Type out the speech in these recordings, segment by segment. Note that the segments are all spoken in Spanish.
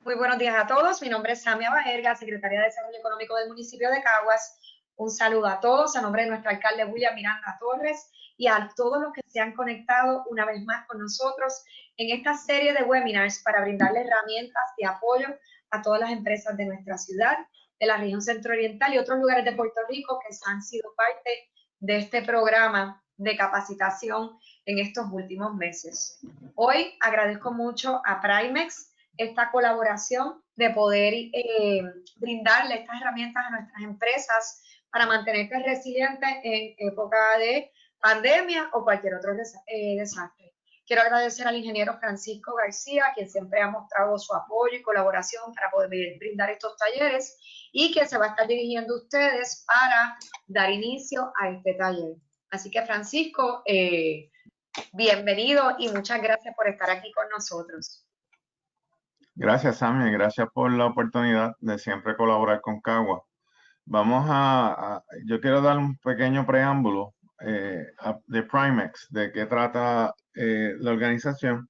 Muy buenos días a todos. Mi nombre es Samia Bajerga, secretaria de Desarrollo Económico del municipio de Caguas. Un saludo a todos a nombre de nuestro alcalde William Miranda Torres y a todos los que se han conectado una vez más con nosotros en esta serie de webinars para brindarle herramientas de apoyo a todas las empresas de nuestra ciudad, de la región centro-oriental y otros lugares de Puerto Rico que han sido parte de este programa de capacitación en estos últimos meses. Hoy agradezco mucho a Primex esta colaboración de poder brindarle estas herramientas a nuestras empresas para mantenerse resilientes en época de pandemia o cualquier otro desastre. Quiero agradecer al ingeniero Francisco García, quien siempre ha mostrado su apoyo y colaboración para poder brindar estos talleres y que se va a estar dirigiendo a ustedes para dar inicio a este taller. Así que, Francisco, bienvenido y muchas gracias por estar aquí con nosotros. Gracias, Sammy. Gracias por la oportunidad de siempre colaborar con Caguas. Yo quiero dar un pequeño preámbulo de Primex, de qué trata la organización.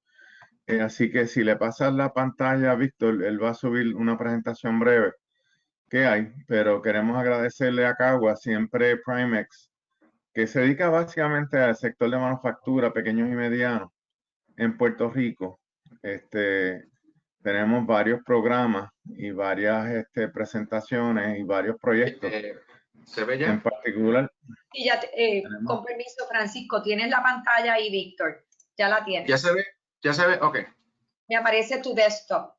Así que si le pasas la pantalla a Víctor, él va a subir una presentación breve que hay, pero queremos agradecerle a Caguas, siempre Primex, que se dedica básicamente al sector de manufactura, pequeños y medianos, en Puerto Rico. Tenemos varios programas y varias presentaciones y varios proyectos. ¿Se ve ya? En particular. Y ya, con permiso, Francisco, tienes la pantalla ahí, Víctor. Ya la tienes. ¿Ya se ve? ¿Ya se ve? Ok. Me aparece tu desktop.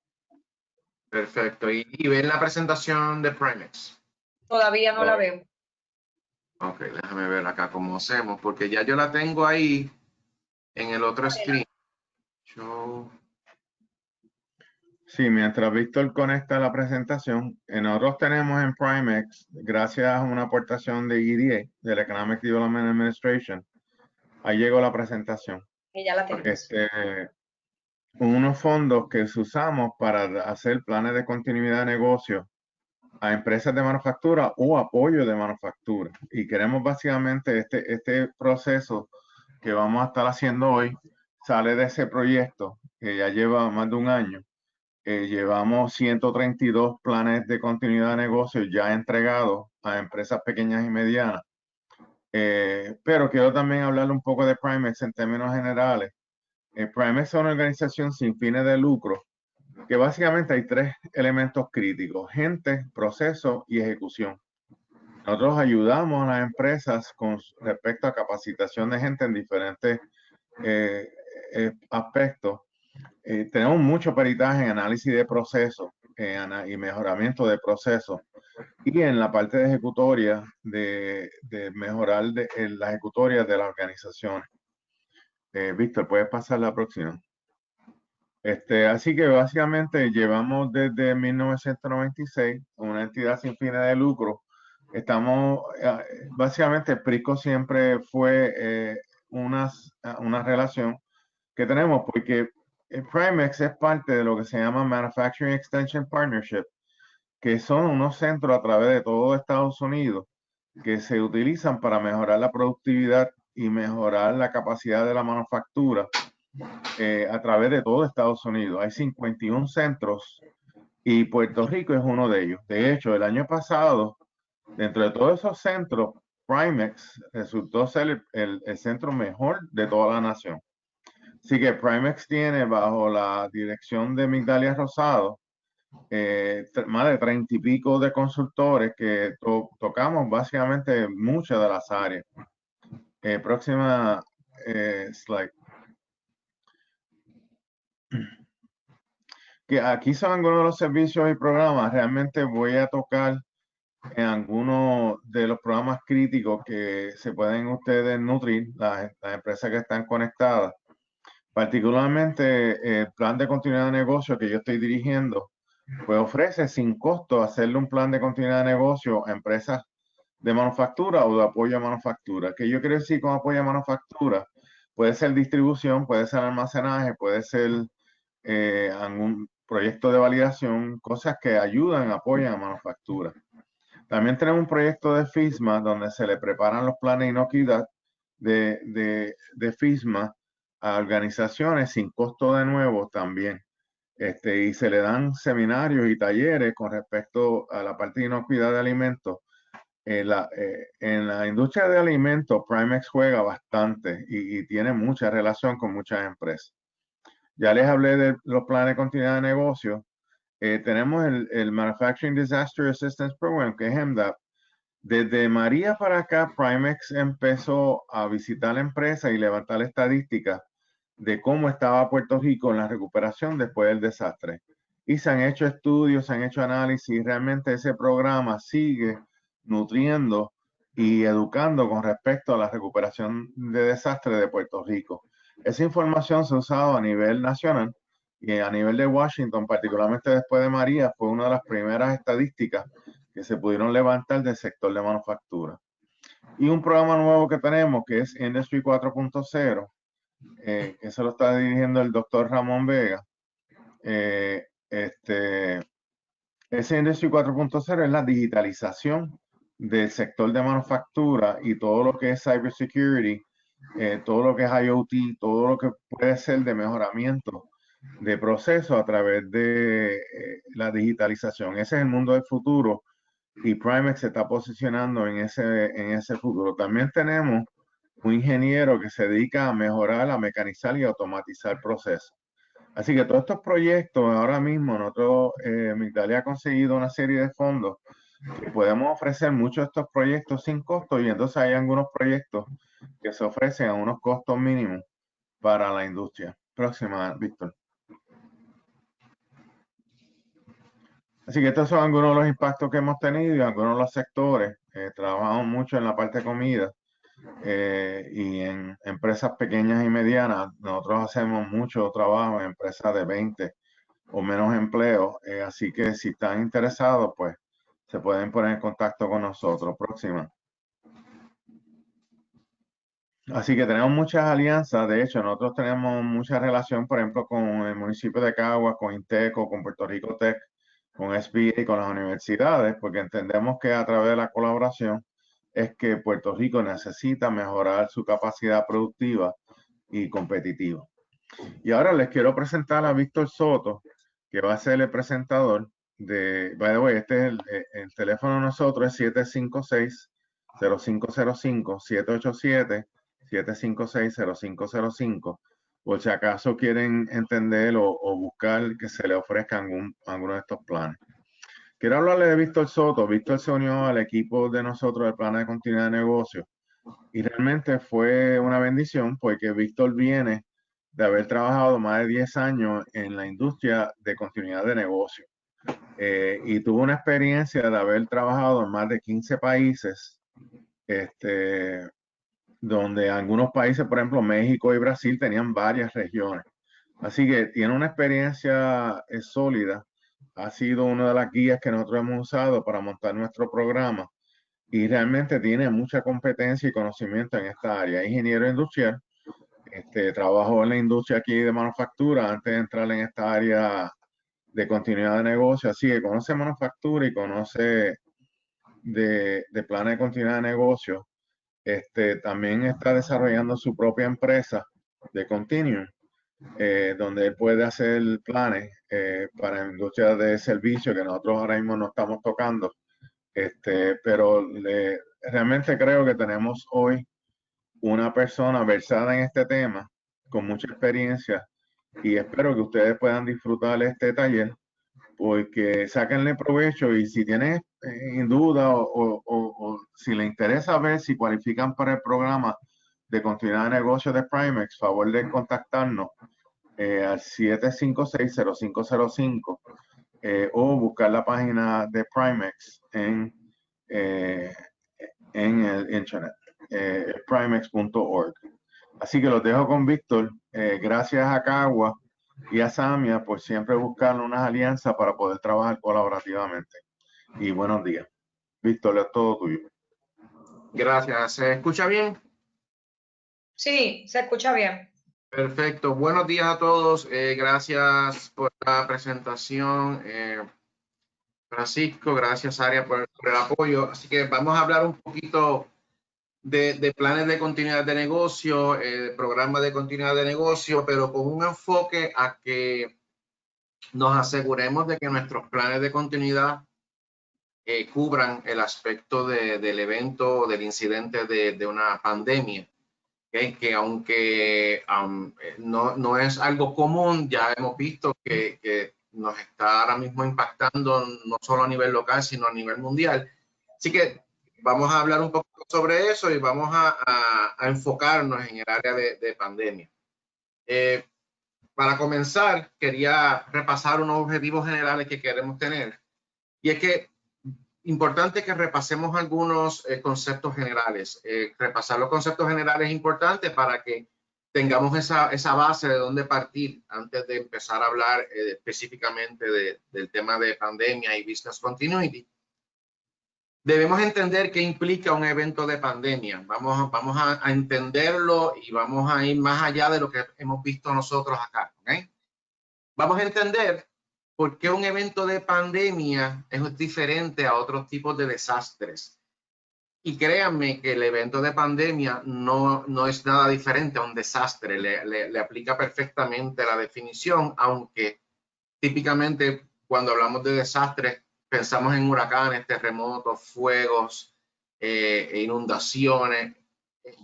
Perfecto. ¿Y ven la presentación de Primex? Todavía no la veo. Ok, déjame ver acá cómo hacemos, porque ya yo la tengo ahí en el otro screen. Sí, mientras Víctor conecta la presentación, nosotros tenemos en Primex, gracias a una aportación de EDA, del Economic Development Administration, ahí llegó la presentación. Y ya la tenemos. Unos fondos que usamos para hacer planes de continuidad de negocio a empresas de manufactura o apoyo de manufactura. Y queremos básicamente este proceso que vamos a estar haciendo hoy, sale de ese proyecto que ya lleva más de un año. Llevamos 132 planes de continuidad de negocio ya entregados a empresas pequeñas y medianas. Pero quiero también hablar un poco de Primex en términos generales. Primex es una organización sin fines de lucro que básicamente hay tres elementos críticos: gente, proceso y ejecución. Nosotros ayudamos a las empresas con respecto a capacitación de gente en diferentes aspectos. Tenemos mucho peritaje en análisis de procesos y mejoramiento de procesos, y en la parte de ejecutoria, de mejorar la ejecutoria de las organizaciones. Víctor, ¿puedes pasar la próxima? Así que básicamente llevamos desde 1996 una entidad sin fines de lucro. Básicamente Prisco siempre fue una relación que tenemos, porque Primex es parte de lo que se llama Manufacturing Extension Partnership, que son unos centros a través de todo Estados Unidos que se utilizan para mejorar la productividad y mejorar la capacidad de la manufactura a través de todo Estados Unidos. Hay 51 centros y Puerto Rico es uno de ellos. De hecho, el año pasado, dentro de todos esos centros, Primex resultó ser el centro mejor de toda la nación. Así que Primex tiene, bajo la dirección de Migdalia Rosado, más de 30 y pico de consultores que tocamos básicamente muchas de las áreas. Próxima slide. Que aquí son algunos de los servicios y programas. Realmente voy a tocar en algunos de los programas críticos que se pueden ustedes nutrir, las empresas que están conectadas. Particularmente el plan de continuidad de negocio que yo estoy dirigiendo, pues ofrece sin costo hacerle un plan de continuidad de negocio a empresas de manufactura o de apoyo a manufactura. ¿Qué yo quiero decir con apoyo a manufactura? Puede ser distribución, puede ser almacenaje, puede ser algún proyecto de validación, cosas que ayudan, apoyan a manufactura. También tenemos un proyecto de FISMA donde se le preparan los planes de inocuidad de FISMA a organizaciones sin costo de nuevo también. y se le dan seminarios y talleres con respecto a la parte de inocuidad de alimentos. En la industria de alimentos, Primex juega bastante y tiene mucha relación con muchas empresas. Ya les hablé de los planes de continuidad de negocio. Tenemos el Manufacturing Disaster Assistance Program, que es MDAP. Desde María para acá, Primex empezó a visitar la empresa y levantar estadísticas de cómo estaba Puerto Rico en la recuperación después del desastre. Y se han hecho estudios, se han hecho análisis, realmente ese programa sigue nutriendo y educando con respecto a la recuperación de desastre de Puerto Rico. Esa información se ha usado a nivel nacional y a nivel de Washington, particularmente después de María, fue una de las primeras estadísticas que se pudieron levantar del sector de manufactura. Y un programa nuevo que tenemos que es Industry 4.0, que se lo está dirigiendo el doctor Ramón Vega. Ese Industry 4.0 es la digitalización del sector de manufactura y todo lo que es cybersecurity, todo lo que es IoT, todo lo que puede ser de mejoramiento de procesos a través de la digitalización. Ese es el mundo del futuro y Primex se está posicionando en ese futuro. También tenemos un ingeniero que se dedica a mejorar, a mecanizar y automatizar procesos. Así que todos estos proyectos, ahora mismo nosotros, Migdalia ha conseguido una serie de fondos que podemos ofrecer muchos de estos proyectos sin costo y entonces hay algunos proyectos que se ofrecen a unos costos mínimos para la industria. Próxima, Víctor. Así que estos son algunos de los impactos que hemos tenido y algunos de los sectores. Trabajamos mucho en la parte de comida y en empresas pequeñas y medianas. Nosotros hacemos mucho trabajo en empresas de 20 o menos empleos. Así que si están interesados, pues se pueden poner en contacto con nosotros. Próxima. Así que tenemos muchas alianzas. De hecho, nosotros tenemos mucha relación, por ejemplo, con el municipio de Caguas, con Inteco, con Puerto Rico Tech, con SBA y con las universidades, porque entendemos que a través de la colaboración es que Puerto Rico necesita mejorar su capacidad productiva y competitiva. Y ahora les quiero presentar a Víctor Soto, que va a ser el presentador de, by the way, este es el teléfono de nosotros, es 756-0505, 787-756-0505, por si acaso quieren entender o buscar que se le ofrezca alguno de estos planes. Quiero hablarle de Víctor Soto. Víctor se unió al equipo de nosotros del plan de continuidad de negocio y realmente fue una bendición porque Víctor viene de haber trabajado más de 10 años en la industria de continuidad de negocio y tuvo una experiencia de haber trabajado en más de 15 países, donde algunos países, por ejemplo México y Brasil, tenían varias regiones. Así que tiene una experiencia sólida. Ha sido una de las guías que nosotros hemos usado para montar nuestro programa y realmente tiene mucha competencia y conocimiento en esta área. Ingeniero industrial, trabajó en la industria aquí de manufactura antes de entrar en esta área de continuidad de negocio, así que conoce manufactura y conoce de planes de continuidad de negocio. También está desarrollando su propia empresa de Continuum, donde él puede hacer planes para industrias de servicio que nosotros ahora mismo no estamos tocando. Pero realmente creo que tenemos hoy una persona versada en este tema, con mucha experiencia, y espero que ustedes puedan disfrutar este taller, porque sáquenle provecho y si tienen duda o si les interesa ver si cualifican para el programa de continuidad de negocio de Primex, favor de contactarnos al 756-0505 o buscar la página de Primex en el internet, primex.org. Así que los dejo con Víctor. Gracias a Cagua y a Samia por siempre buscar unas alianzas para poder trabajar colaborativamente. Y buenos días. Víctor, es todo tuyo. Gracias. ¿Se escucha bien? Sí, se escucha bien. Perfecto. Buenos días a todos. Gracias por la presentación. Francisco, gracias Aria por el apoyo. Así que vamos a hablar un poquito de planes de continuidad de negocio, programa de continuidad de negocio, pero con un enfoque a que nos aseguremos de que nuestros planes de continuidad cubran el aspecto del evento o del incidente de una pandemia. Que aunque no es algo común, ya hemos visto que nos está ahora mismo impactando no solo a nivel local, sino a nivel mundial. Así que vamos a hablar un poco sobre eso y vamos a enfocarnos en el área de pandemia. Para comenzar, quería repasar unos objetivos generales que queremos tener. Y es que importante que repasemos algunos conceptos generales. Repasar los conceptos generales es importante para que tengamos esa base de dónde partir antes de empezar a hablar específicamente del tema de pandemia y business continuity. Debemos entender qué implica un evento de pandemia. Vamos a entenderlo y vamos a ir más allá de lo que hemos visto nosotros acá. ¿Okay? Vamos a entender por qué un evento de pandemia es diferente a otros tipos de desastres. Y créanme que el evento de pandemia no es nada diferente a un desastre. Le aplica perfectamente la definición, aunque típicamente cuando hablamos de desastres pensamos en huracanes, terremotos, fuegos, inundaciones,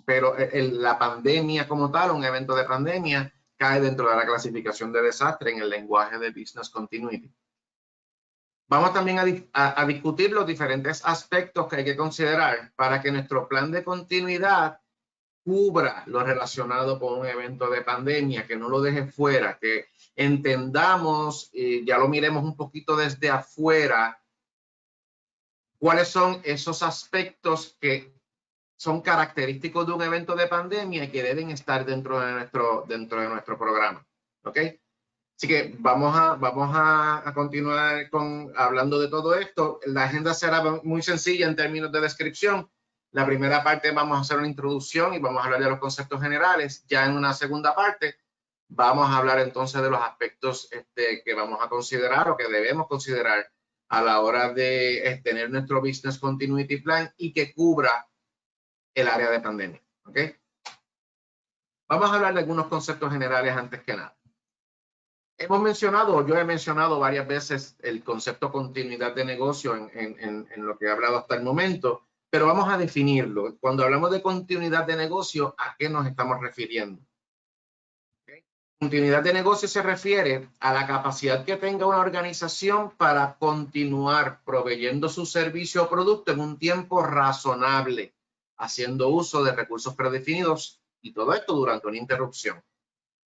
pero la pandemia como tal, un evento de pandemia, cae dentro de la clasificación de desastre en el lenguaje de Business Continuity. Vamos también a discutir los diferentes aspectos que hay que considerar para que nuestro plan de continuidad cubra lo relacionado con un evento de pandemia, que no lo deje fuera, que entendamos y ya lo miremos un poquito desde afuera, cuáles son esos aspectos que son característicos de un evento de pandemia y que deben estar dentro de nuestro programa. ¿Ok? Así que vamos a continuar hablando de todo esto. La agenda será muy sencilla en términos de descripción. La primera parte vamos a hacer una introducción y vamos a hablar de los conceptos generales. Ya en una segunda parte vamos a hablar entonces de los aspectos que vamos a considerar o que debemos considerar a la hora de tener nuestro Business Continuity Plan y que cubra el área de pandemia. ¿Ok? Vamos a hablar de algunos conceptos generales antes que nada. Yo he mencionado varias veces el concepto continuidad de negocio en lo que he hablado hasta el momento, pero vamos a definirlo. Cuando hablamos de continuidad de negocio, ¿a qué nos estamos refiriendo? ¿Okay? Continuidad de negocio se refiere a la capacidad que tenga una organización para continuar proveyendo su servicio o producto en un tiempo razonable, haciendo uso de recursos predefinidos y todo esto durante una interrupción.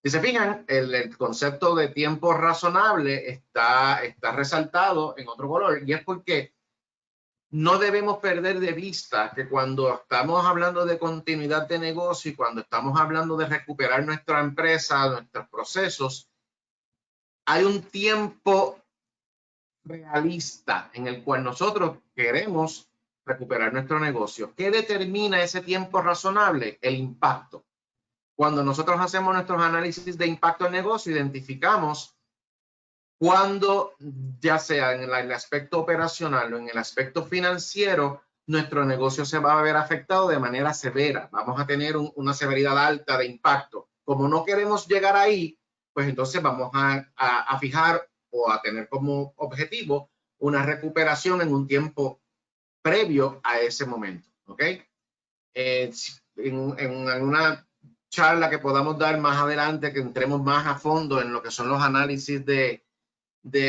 Si se fijan, el concepto de tiempo razonable está resaltado en otro color y es porque no debemos perder de vista que cuando estamos hablando de continuidad de negocio y cuando estamos hablando de recuperar nuestra empresa, nuestros procesos, hay un tiempo realista en el cual nosotros queremos recuperar nuestro negocio. ¿Qué determina ese tiempo razonable? El impacto. Cuando nosotros hacemos nuestros análisis de impacto en negocio, identificamos cuando, ya sea en el aspecto operacional o en el aspecto financiero, nuestro negocio se va a ver afectado de manera severa. Vamos a tener una severidad alta de impacto. Como no queremos llegar ahí, pues entonces vamos a fijar o a tener como objetivo una recuperación en un tiempo previo a ese momento. ¿Ok? En una charla que podamos dar más adelante, que entremos más a fondo en lo que son los análisis de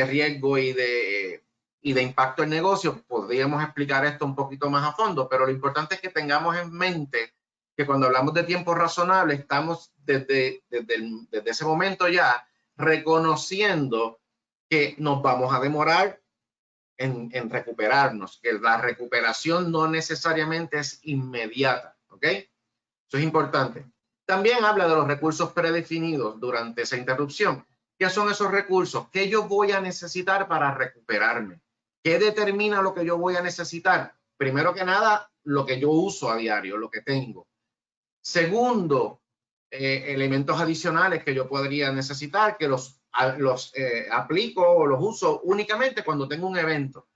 riesgo y de impacto en negocio, podríamos explicar esto un poquito más a fondo, pero lo importante es que tengamos en mente que cuando hablamos de tiempo razonable, estamos desde ese momento ya reconociendo que nos vamos a demorar en recuperarnos, que la recuperación no necesariamente es inmediata, ¿ok? Eso es importante. También habla de los recursos predefinidos durante esa interrupción. ¿Qué son esos recursos? ¿Qué yo voy a necesitar para recuperarme? ¿Qué determina lo que yo voy a necesitar? Primero que nada, lo que yo uso a diario, lo que tengo. Segundo, elementos adicionales que yo podría necesitar, que los aplico o los uso únicamente cuando tengo un evento.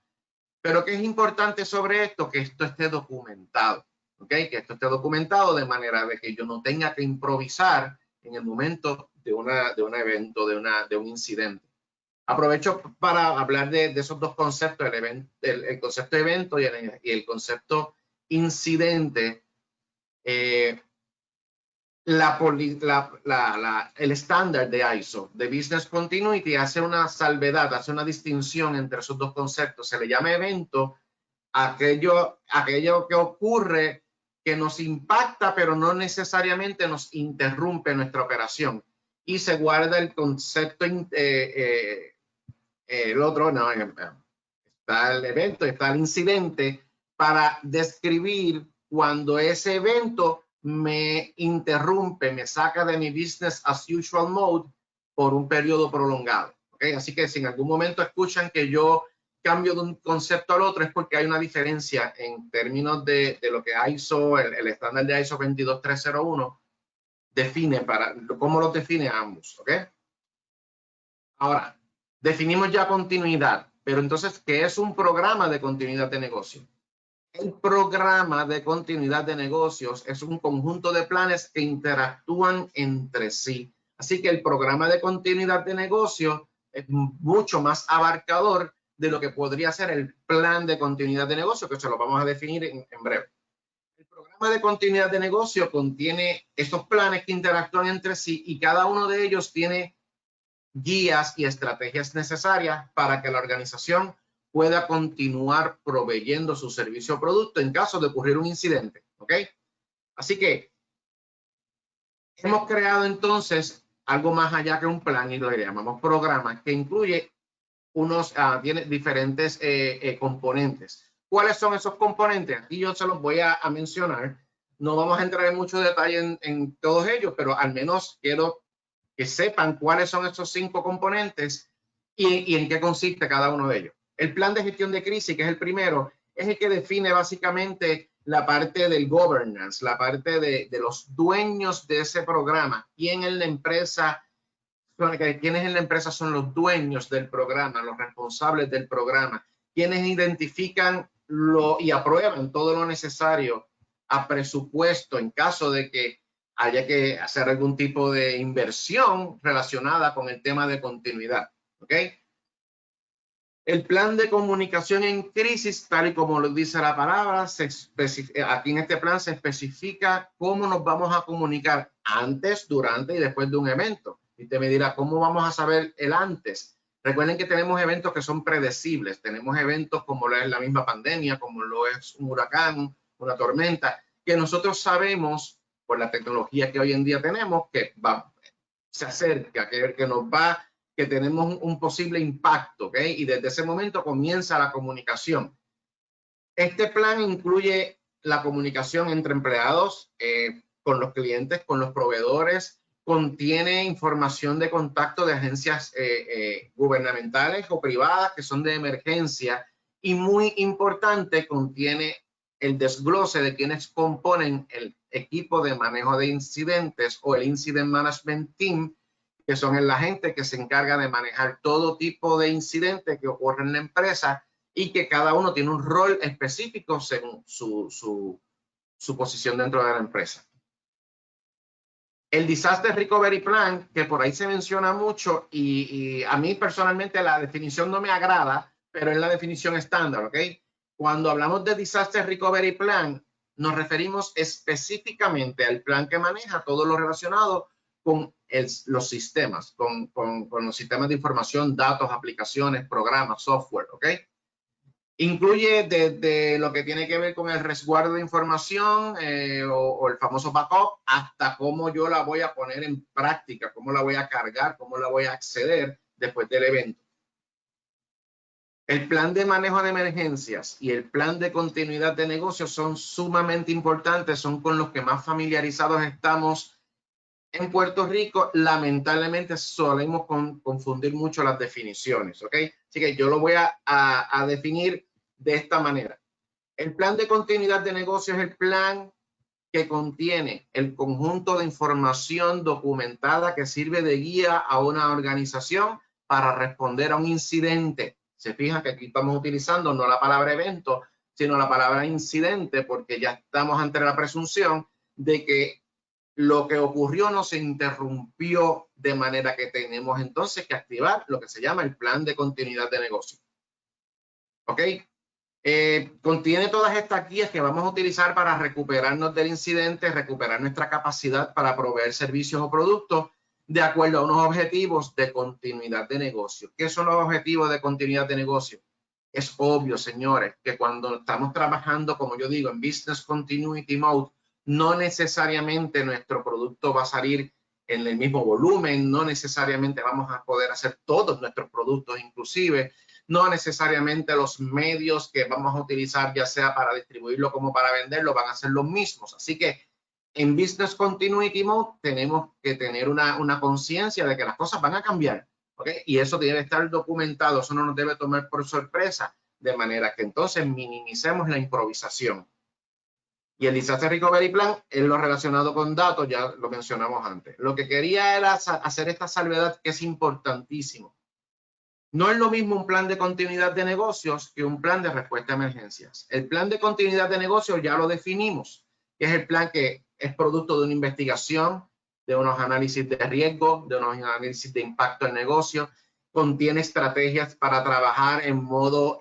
Pero ¿qué es importante sobre esto? Que esto esté documentado. ¿Okay? Que esto esté documentado de manera de que yo no tenga que improvisar en el momento de un evento, de un incidente. Aprovecho para hablar de esos dos conceptos, el concepto de evento y el concepto incidente. El estándar de ISO, de Business Continuity, hace una salvedad, hace una distinción entre esos dos conceptos. Se le llama evento aquello que ocurre que nos impacta, pero no necesariamente nos interrumpe nuestra operación. Y se guarda el concepto, el otro, no, está el evento, está el incidente, para describir cuando ese evento me interrumpe, me saca de mi business as usual mode por un periodo prolongado. ¿Okay? Así que si en algún momento escuchan que yo cambio de un concepto al otro, es porque hay una diferencia en términos de lo que ISO, el estándar de ISO 22301, define cómo los define ambos. ¿Okay? Ahora, definimos ya continuidad, pero entonces, ¿qué es un programa de continuidad de negocio? El programa de continuidad de negocios es un conjunto de planes que interactúan entre sí. Así que el programa de continuidad de negocio es mucho más abarcador de lo que podría ser el plan de continuidad de negocio, que se lo vamos a definir en breve. El programa de continuidad de negocio contiene estos planes que interactúan entre sí y cada uno de ellos tiene guías y estrategias necesarias para que la organización pueda continuar proveyendo su servicio o producto en caso de ocurrir un incidente. ¿Ok? Así que hemos creado entonces algo más allá que un plan y lo llamamos programa, que incluye tiene diferentes componentes. ¿Cuáles son esos componentes? Aquí yo se los voy a mencionar. No vamos a entrar en mucho detalle en todos ellos, pero al menos quiero que sepan cuáles son esos 5 componentes y en qué consiste cada uno de ellos. El plan de gestión de crisis, que es el primero, es el que define básicamente la parte del governance, la parte de los dueños de ese programa. ¿Quiénes en la empresa son los dueños del programa, los responsables del programa? ¿Quiénes identifican y aprueban todo lo necesario a presupuesto en caso de que haya que hacer algún tipo de inversión relacionada con el tema de continuidad? ¿Ok? El plan de comunicación en crisis, tal y como lo dice la palabra, aquí en este plan se especifica cómo nos vamos a comunicar antes, durante y después de un evento. Y usted me dirá, ¿cómo vamos a saber el antes? Recuerden que tenemos eventos que son predecibles. Tenemos eventos como lo es la misma pandemia, como lo es un huracán, una tormenta, que nosotros sabemos por la tecnología que hoy en día tenemos que se acerca, que tenemos un posible impacto, ¿ok? Y desde ese momento comienza la comunicación. Este plan incluye la comunicación entre empleados, con los clientes, con los proveedores, contiene información de contacto de agencias gubernamentales o privadas que son de emergencia y, muy importante, contiene el desglose de quienes componen el equipo de manejo de incidentes o el Incident Management Team, que son la gente que se encarga de manejar todo tipo de incidentes que ocurren en la empresa y que cada uno tiene un rol específico según su posición dentro de la empresa. El Disaster Recovery Plan, que por ahí se menciona mucho y a mí personalmente la definición no me agrada, pero es la definición estándar, ¿ok? Cuando hablamos de Disaster Recovery Plan, nos referimos específicamente al plan que maneja todo lo relacionado con los sistemas, con los sistemas de información, datos, aplicaciones, programas, software, ¿ok? Incluye desde lo que tiene que ver con el resguardo de información o el famoso backup, hasta cómo yo la voy a poner en práctica, cómo la voy a cargar, cómo la voy a acceder después del evento. El plan de manejo de emergencias y el plan de continuidad de negocios son sumamente importantes, son con los que más familiarizados estamos en Puerto Rico. Lamentablemente solemos confundir mucho las definiciones, ¿ok? Así que yo lo voy a definir de esta manera. El plan de continuidad de negocio es el plan que contiene el conjunto de información documentada que sirve de guía a una organización para responder a un incidente. Se fijan que aquí estamos utilizando no la palabra evento, sino la palabra incidente, porque ya estamos ante la presunción de que lo que ocurrió no se interrumpió, de manera que tenemos entonces que activar lo que se llama el plan de continuidad de negocio. ¿Ok? Contiene todas estas guías que vamos a utilizar para recuperarnos del incidente, recuperar nuestra capacidad para proveer servicios o productos de acuerdo a unos objetivos de continuidad de negocio. ¿Qué son los objetivos de continuidad de negocio? Es obvio, señores, que cuando estamos trabajando, como yo digo, en Business Continuity Mode, no necesariamente nuestro producto va a salir en el mismo volumen, no necesariamente vamos a poder hacer todos nuestros productos inclusive, no necesariamente los medios que vamos a utilizar, ya sea para distribuirlo como para venderlo, van a ser los mismos. Así que en Business Continuity Mode tenemos que tener una conciencia de que las cosas van a cambiar, ¿ok? Y eso debe estar documentado, eso no nos debe tomar por sorpresa, de manera que entonces minimicemos la improvisación. Y el Disaster Recovery Plan es lo relacionado con datos, ya lo mencionamos antes. Lo que quería era hacer esta salvedad que es importantísimo. No es lo mismo un plan de continuidad de negocios que un plan de respuesta a emergencias. El plan de continuidad de negocios ya lo definimos, que es el plan que es producto de una investigación, de unos análisis de riesgo, de unos análisis de impacto en negocio, contiene estrategias para trabajar en modo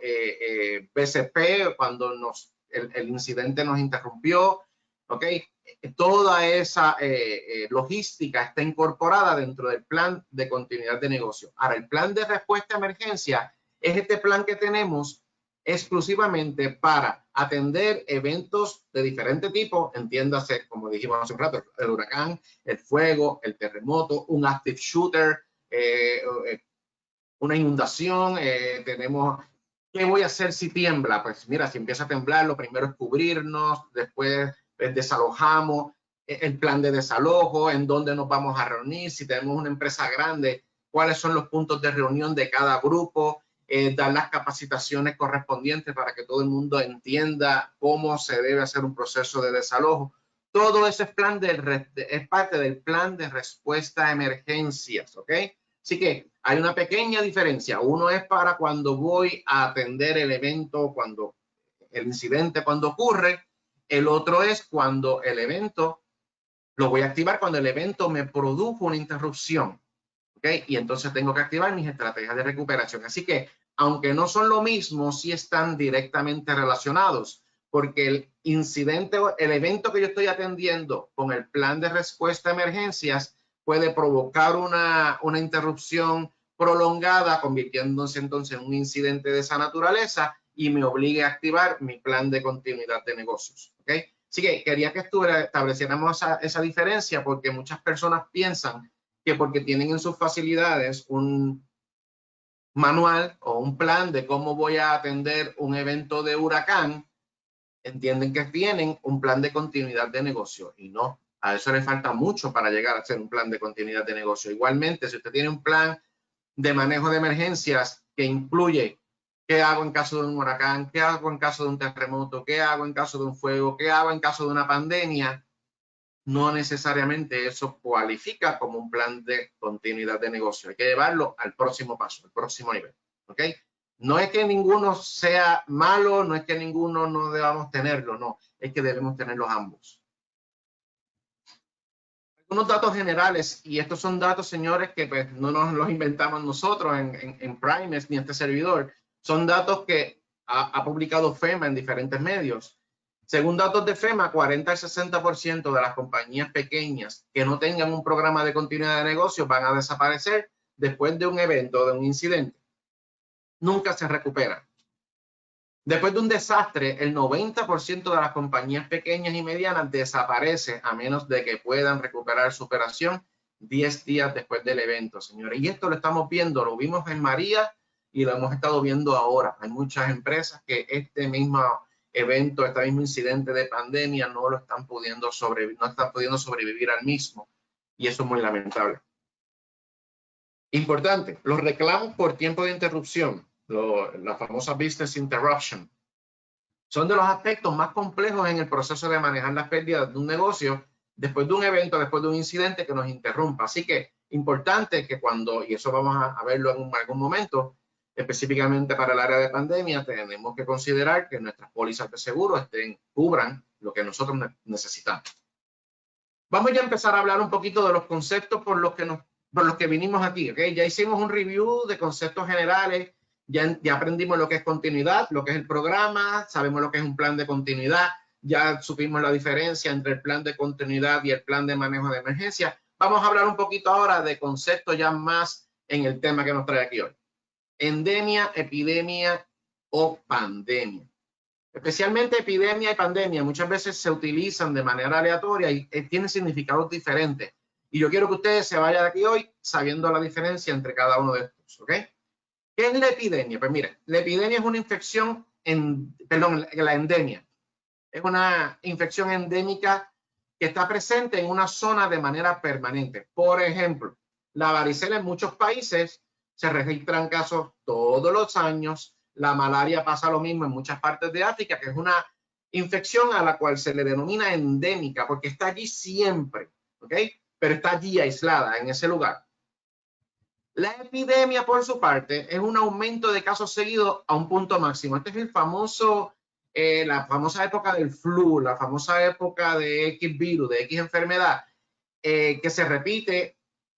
BCP cuando el incidente nos interrumpió, ¿ok? Toda esa logística está incorporada dentro del plan de continuidad de negocio. Ahora, el plan de respuesta a emergencia es este plan que tenemos exclusivamente para atender eventos de diferente tipo, entiéndase, como dijimos hace un rato, el huracán, el fuego, el terremoto, un active shooter, una inundación, tenemos... ¿Qué voy a hacer si tiembla? Pues mira, si empieza a temblar, lo primero es cubrirnos, después desalojamos, el plan de desalojo, en dónde nos vamos a reunir, si tenemos una empresa grande, cuáles son los puntos de reunión de cada grupo, dar las capacitaciones correspondientes para que todo el mundo entienda cómo se debe hacer un proceso de desalojo. Todo ese plan es parte del plan de respuesta a emergencias, ¿ok? Así que hay una pequeña diferencia. Uno es para cuando voy a atender el evento, cuando el incidente, cuando ocurre. El otro es cuando el evento lo voy a activar cuando el evento me produjo una interrupción. ¿Ok? Y entonces tengo que activar mis estrategias de recuperación. Así que, aunque no son lo mismo, sí están directamente relacionados. Porque el incidente, el evento que yo estoy atendiendo con el plan de respuesta a emergencias puede provocar una interrupción prolongada, convirtiéndose entonces en un incidente de esa naturaleza y me obligue a activar mi plan de continuidad de negocios. ¿Ok? Así que quería que estableciéramos esa diferencia porque muchas personas piensan que porque tienen en sus facilidades un manual o un plan de cómo voy a atender un evento de huracán, entienden que tienen un plan de continuidad de negocio y no. A eso le falta mucho para llegar a hacer un plan de continuidad de negocio. Igualmente, si usted tiene un plan de manejo de emergencias que incluye qué hago en caso de un huracán, qué hago en caso de un terremoto, qué hago en caso de un fuego, qué hago en caso de una pandemia, no necesariamente eso cualifica como un plan de continuidad de negocio. Hay que llevarlo al próximo paso, al próximo nivel. ¿Ok? No es que ninguno sea malo, no es que ninguno no debamos tenerlo, no. Es que debemos tenerlos ambos. Algunos datos generales, y estos son datos, señores, que pues, no nos los inventamos nosotros en Primex ni este servidor. Son datos que ha publicado FEMA en diferentes medios. Según datos de FEMA, 40 al 60% de las compañías pequeñas que no tengan un programa de continuidad de negocio van a desaparecer después de un evento o de un incidente. Nunca se recuperan. Después de un desastre, el 90% de las compañías pequeñas y medianas desaparece a menos de que puedan recuperar su operación 10 días después del evento, señores. Y esto lo estamos viendo, lo vimos en María y lo hemos estado viendo ahora. Hay muchas empresas que este mismo evento, este mismo incidente de pandemia no lo están pudiendo sobrevivir, no están pudiendo sobrevivir al mismo. Y eso es muy lamentable. Importante, los reclamos por tiempo de interrupción, la famosa business interruption, son de los aspectos más complejos en el proceso de manejar las pérdidas de un negocio después de un evento, después de un incidente que nos interrumpa. Así que importante que cuando, y eso vamos a verlo en algún momento, específicamente para el área de pandemia, tenemos que considerar que nuestras pólizas de seguro cubran lo que nosotros necesitamos. Vamos ya a empezar a hablar un poquito de los conceptos por los que vinimos aquí, ¿ok? Ya hicimos un review de conceptos generales, ya aprendimos lo que es continuidad, lo que es el programa, sabemos lo que es un plan de continuidad, ya supimos la diferencia entre el plan de continuidad y el plan de manejo de emergencia. Vamos a hablar un poquito ahora de conceptos ya más en el tema que nos trae aquí hoy. Endemia, epidemia o pandemia. Especialmente epidemia y pandemia muchas veces se utilizan de manera aleatoria y tienen significados diferentes. Y yo quiero que ustedes se vayan de aquí hoy sabiendo la diferencia entre cada uno de estos, ¿ok? ¿Qué es la epidemia? Pues mire, la epidemia es una infección, la endemia. Es una infección endémica que está presente en una zona de manera permanente. Por ejemplo, la varicela en muchos países se registran casos todos los años. La malaria pasa lo mismo en muchas partes de África, que es una infección a la cual se le denomina endémica porque está allí siempre, ¿ok? Pero está allí aislada en ese lugar. La epidemia, por su parte, es un aumento de casos seguidos a un punto máximo. Este es el famoso, la famosa época del flu, la famosa época de X virus, de X enfermedad, que se repite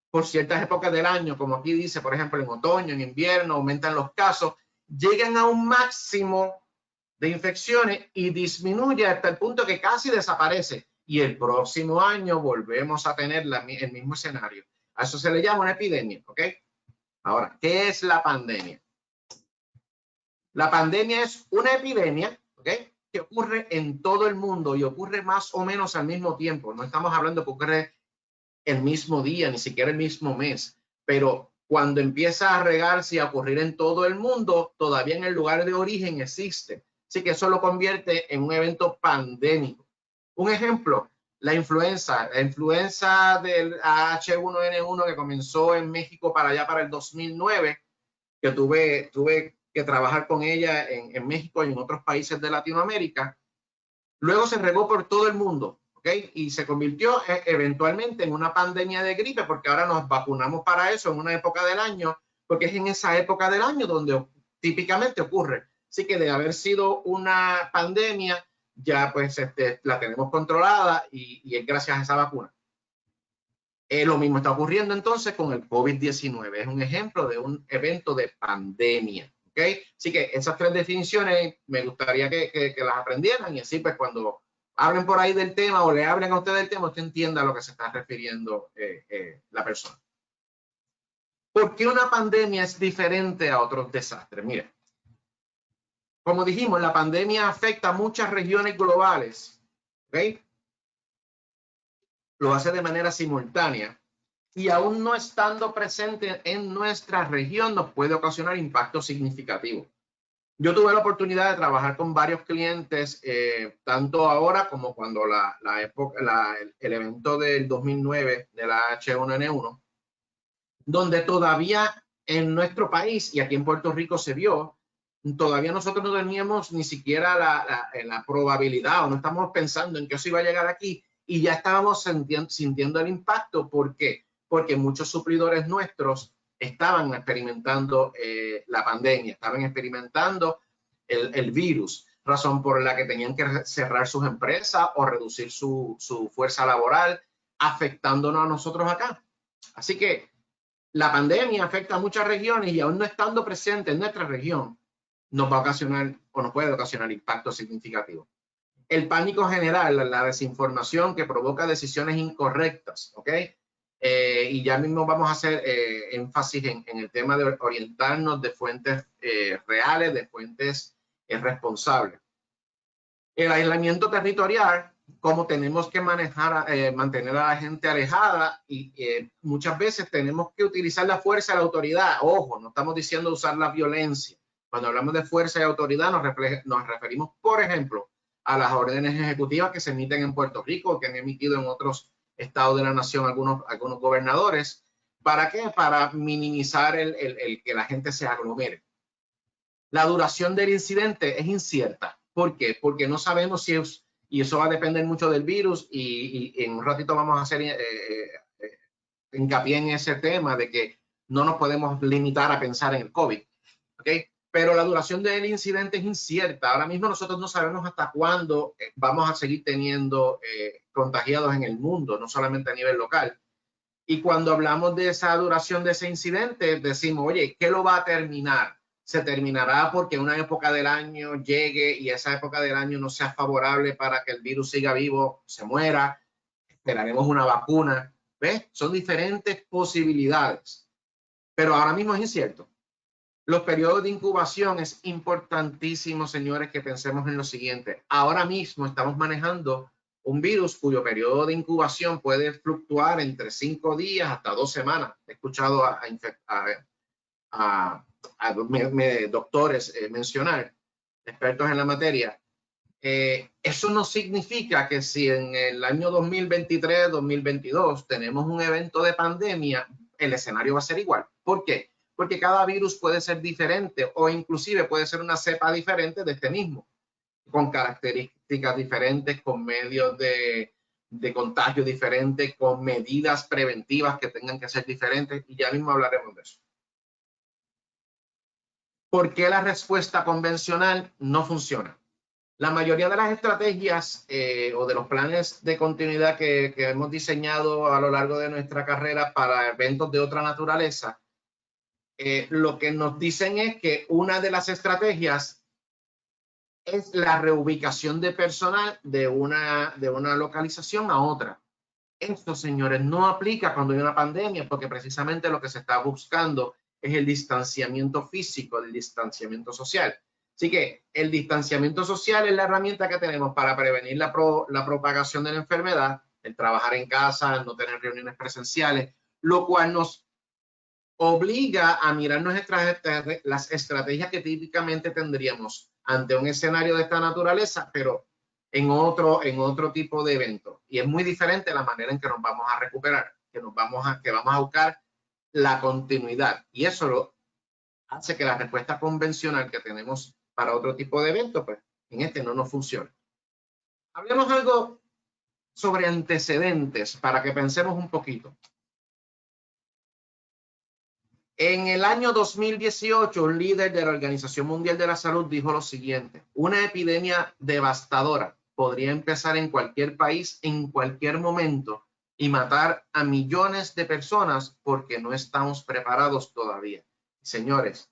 por ciertas épocas del año, como aquí dice, por ejemplo, en otoño, en invierno, aumentan los casos, llegan a un máximo de infecciones y disminuye hasta el punto que casi desaparece. Y el próximo año volvemos a tener el mismo escenario. A eso se le llama una epidemia, ¿ok? Ahora, ¿qué es la pandemia? La pandemia es una epidemia, ¿ok?, que ocurre en todo el mundo y ocurre más o menos al mismo tiempo. No estamos hablando que ocurre el mismo día, ni siquiera el mismo mes, pero cuando empieza a regarse y a ocurrir en todo el mundo, todavía en el lugar de origen existe. Así que eso lo convierte en un evento pandémico. Un ejemplo, la influenza del H1N1 que comenzó en México para allá para el 2009, que tuve que trabajar con ella en México y en otros países de Latinoamérica. Luego se regó por todo el mundo, ¿ok? Y se convirtió eventualmente en una pandemia de gripe, porque ahora nos vacunamos para eso en una época del año, porque es en esa época del año donde típicamente ocurre. Así que de haber sido una pandemia, ya pues la tenemos controlada y es gracias a esa vacuna. Lo mismo está ocurriendo entonces con el COVID-19. Es un ejemplo de un evento de pandemia. ¿Okay? Así que esas tres definiciones me gustaría que las aprendieran y así pues cuando hablen por ahí del tema o le hablen a usted del tema, usted entienda a lo que se está refiriendo la persona. ¿Por qué una pandemia es diferente a otros desastres? Mire, como dijimos, la pandemia afecta a muchas regiones globales. ¿Okay? Lo hace de manera simultánea y aún no estando presente en nuestra región nos puede ocasionar impactos significativos. Yo tuve la oportunidad de trabajar con varios clientes, tanto ahora como cuando el evento del 2009 de la H1N1, donde todavía en nuestro país y aquí en Puerto Rico se vio, todavía nosotros no teníamos ni siquiera la probabilidad o no estamos pensando en que eso iba a llegar aquí y ya estábamos sintiendo el impacto. ¿Por qué? Porque muchos suplidores nuestros estaban experimentando la pandemia, estaban experimentando el virus, razón por la que tenían que cerrar sus empresas o reducir su fuerza laboral, afectándonos a nosotros acá. Así que la pandemia afecta a muchas regiones y aún no estando presente en nuestra región, nos va a ocasionar o nos puede ocasionar impactos significativos. El pánico general, la desinformación que provoca decisiones incorrectas, ¿ok? Y ya mismo vamos a hacer énfasis en el tema de orientarnos de fuentes reales, de fuentes responsables. El aislamiento territorial, como tenemos que mantener a la gente alejada y muchas veces tenemos que utilizar la fuerza de la autoridad. Ojo, no estamos diciendo usar la violencia. Cuando hablamos de fuerza y autoridad nos referimos, por ejemplo, a las órdenes ejecutivas que se emiten en Puerto Rico, que han emitido en otros estados de la nación algunos gobernadores. ¿Para qué? Para minimizar el que la gente se aglomere. La duración del incidente es incierta. ¿Por qué? Porque no sabemos si es, y eso va a depender mucho del virus y en un ratito vamos a hacer hincapié en ese tema de que no nos podemos limitar a pensar en el COVID. ¿Okay? Pero la duración del incidente es incierta. Ahora mismo nosotros no sabemos hasta cuándo vamos a seguir teniendo contagiados en el mundo, no solamente a nivel local. Y cuando hablamos de esa duración de ese incidente, decimos, oye, ¿qué lo va a terminar? ¿Se terminará porque una época del año llegue y esa época del año no sea favorable para que el virus siga vivo, se muera? ¿Esperaremos una vacuna? ¿Ves? Son diferentes posibilidades. Pero ahora mismo es incierto. Los periodos de incubación es importantísimo, señores, que pensemos en lo siguiente. Ahora mismo estamos manejando un virus cuyo periodo de incubación puede fluctuar entre 5 días hasta 2 semanas. He escuchado a doctores mencionar, expertos en la materia. Eso no significa que si en el año 2023, 2022 tenemos un evento de pandemia, el escenario va a ser igual. ¿Por qué? Porque cada virus puede ser diferente o inclusive puede ser una cepa diferente de este mismo, con características diferentes, con medios de contagio diferentes, con medidas preventivas que tengan que ser diferentes, y ya mismo hablaremos de eso. ¿Por qué la respuesta convencional no funciona? La mayoría de las estrategias o de los planes de continuidad que hemos diseñado a lo largo de nuestra carrera para eventos de otra naturaleza, lo que nos dicen es que una de las estrategias es la reubicación de personal de una localización a otra. Esto, señores, no aplica cuando hay una pandemia, porque precisamente lo que se está buscando es el distanciamiento físico, el distanciamiento social. Así que el distanciamiento social es la herramienta que tenemos para prevenir la propagación de la enfermedad, el trabajar en casa, el no tener reuniones presenciales, lo cual nos obliga a mirar las estrategias que típicamente tendríamos ante un escenario de esta naturaleza, pero en otro tipo de evento. Y es muy diferente la manera en que nos vamos a recuperar, que vamos a buscar la continuidad. Y eso hace que la respuesta convencional que tenemos para otro tipo de evento, pues en este no nos funciona. Hablemos algo sobre antecedentes para que pensemos un poquito. En el año 2018, un líder de la Organización Mundial de la Salud dijo lo siguiente: una epidemia devastadora podría empezar en cualquier país, en cualquier momento, y matar a millones de personas porque no estamos preparados todavía. Señores,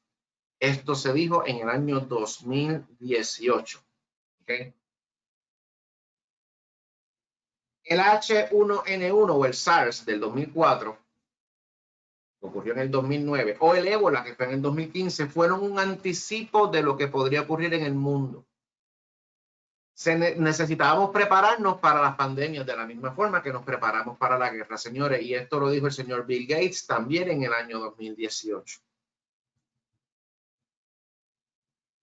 esto se dijo en el año 2018. ¿Okay? El H1N1 o el SARS del 2004, que ocurrió en el 2009, o el ébola, que fue en el 2015, fueron un anticipo de lo que podría ocurrir en el mundo. Necesitábamos prepararnos para las pandemias de la misma forma que nos preparamos para la guerra, señores, y esto lo dijo el señor Bill Gates también en el año 2018.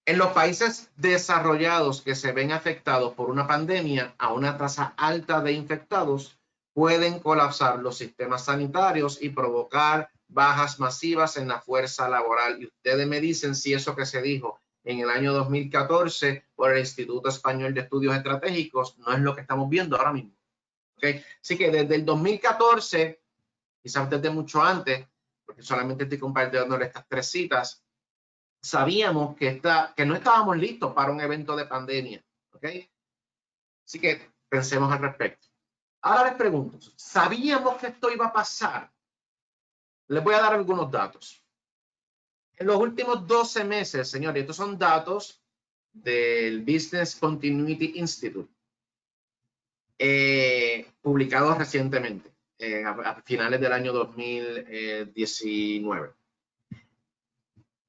En los países desarrollados que se ven afectados por una pandemia a una tasa alta de infectados, pueden colapsar los sistemas sanitarios y provocar bajas masivas en la fuerza laboral. Y ustedes me dicen si eso que se dijo en el año 2014 por el Instituto Español de Estudios Estratégicos no es lo que estamos viendo ahora mismo. ¿Okay? Así que desde el 2014, quizás desde mucho antes, porque solamente estoy compartiendo estas 3 citas, sabíamos que no estábamos listos para un evento de pandemia. ¿Okay? Así que pensemos al respecto. Ahora les pregunto, ¿sabíamos que esto iba a pasar? Les voy a dar algunos datos. En los últimos 12 meses, señores, estos son datos del Business Continuity Institute, publicados recientemente, a finales del año 2019.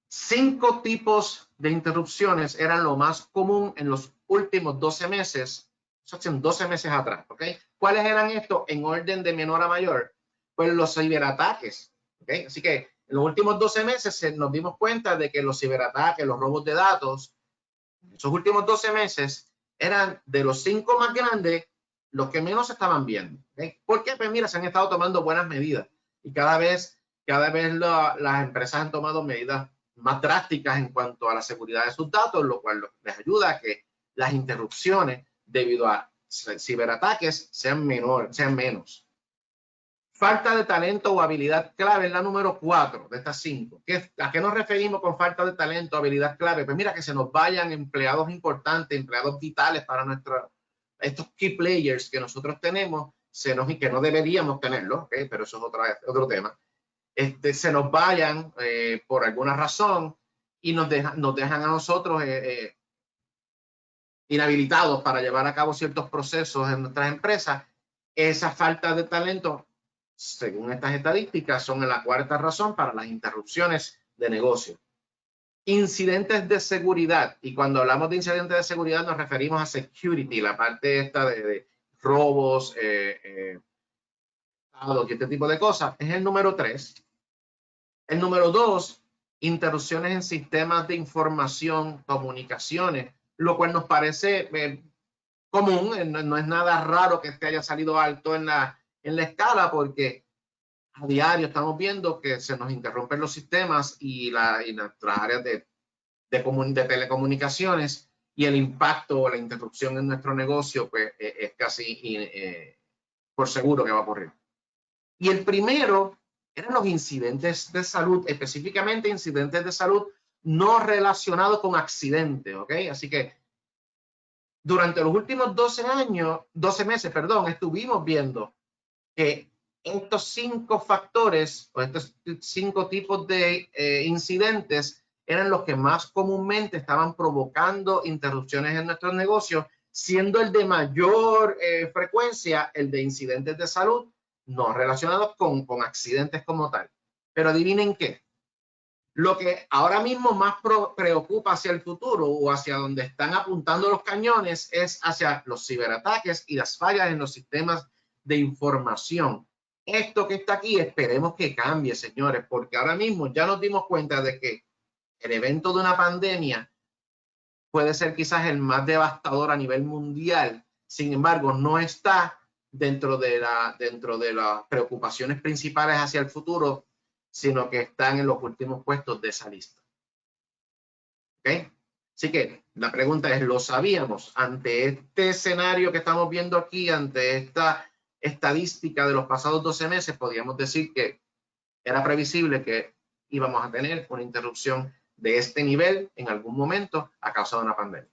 5 tipos de interrupciones eran lo más común en los últimos 12 meses. Eso hace 12 meses atrás, ¿ok? ¿Cuáles eran estos en orden de menor a mayor? Pues los ciberataques, ¿ok? Así que en los últimos 12 meses nos dimos cuenta de que los ciberataques, los robos de datos, esos últimos 12 meses eran de los 5 más grandes, los que menos se estaban viendo. ¿Okay? ¿Por qué? Pues mira, se han estado tomando buenas medidas y cada vez las empresas han tomado medidas más drásticas en cuanto a la seguridad de sus datos, lo cual les ayuda a que las interrupciones debido a ciberataques sean menos. Falta de talento o habilidad clave es la número 4 de estas 5. ¿A qué nos referimos con falta de talento o habilidad clave? Pues mira, que se nos vayan empleados importantes, empleados vitales para estos key players que nosotros tenemos, y que no deberíamos tenerlo, ¿okay? Pero eso es otro tema, se nos vayan por alguna razón y nos dejan a nosotros inhabilitados para llevar a cabo ciertos procesos en nuestras empresas. Esa falta de talento, según estas estadísticas, son la cuarta razón para las interrupciones de negocio. Incidentes de seguridad, y cuando hablamos de incidentes de seguridad nos referimos a security, la parte esta de robos, y este tipo de cosas, es el número 3. El número 2, interrupciones en sistemas de información, comunicaciones, lo cual nos parece común, no es nada raro que este haya salido alto en la escala, porque a diario estamos viendo que se nos interrumpen los sistemas y nuestras áreas de telecomunicaciones, y el impacto o la interrupción en nuestro negocio pues es casi por seguro que va a ocurrir. Y el primero eran los incidentes de salud, específicamente incidentes de salud no relacionados con accidentes, ¿ok? Así que durante los últimos 12 meses, estuvimos viendo que estos 5 factores o estos 5 tipos de incidentes eran los que más comúnmente estaban provocando interrupciones en nuestros negocios, siendo el de mayor frecuencia el de incidentes de salud no relacionados con accidentes como tal. Pero adivinen qué. Lo que ahora mismo más preocupa hacia el futuro o hacia donde están apuntando los cañones es hacia los ciberataques y las fallas en los sistemas de información. Esto que está aquí esperemos que cambie, señores, porque ahora mismo ya nos dimos cuenta de que el evento de una pandemia puede ser quizás el más devastador a nivel mundial. Sin embargo, no está dentro de las preocupaciones principales hacia el futuro, sino que están en los últimos puestos de esa lista. ¿Ok? Así que la pregunta es, ¿lo sabíamos? Ante este escenario que estamos viendo aquí, ante esta estadística de los pasados 12 meses, podríamos decir que era previsible que íbamos a tener una interrupción de este nivel en algún momento a causa de una pandemia.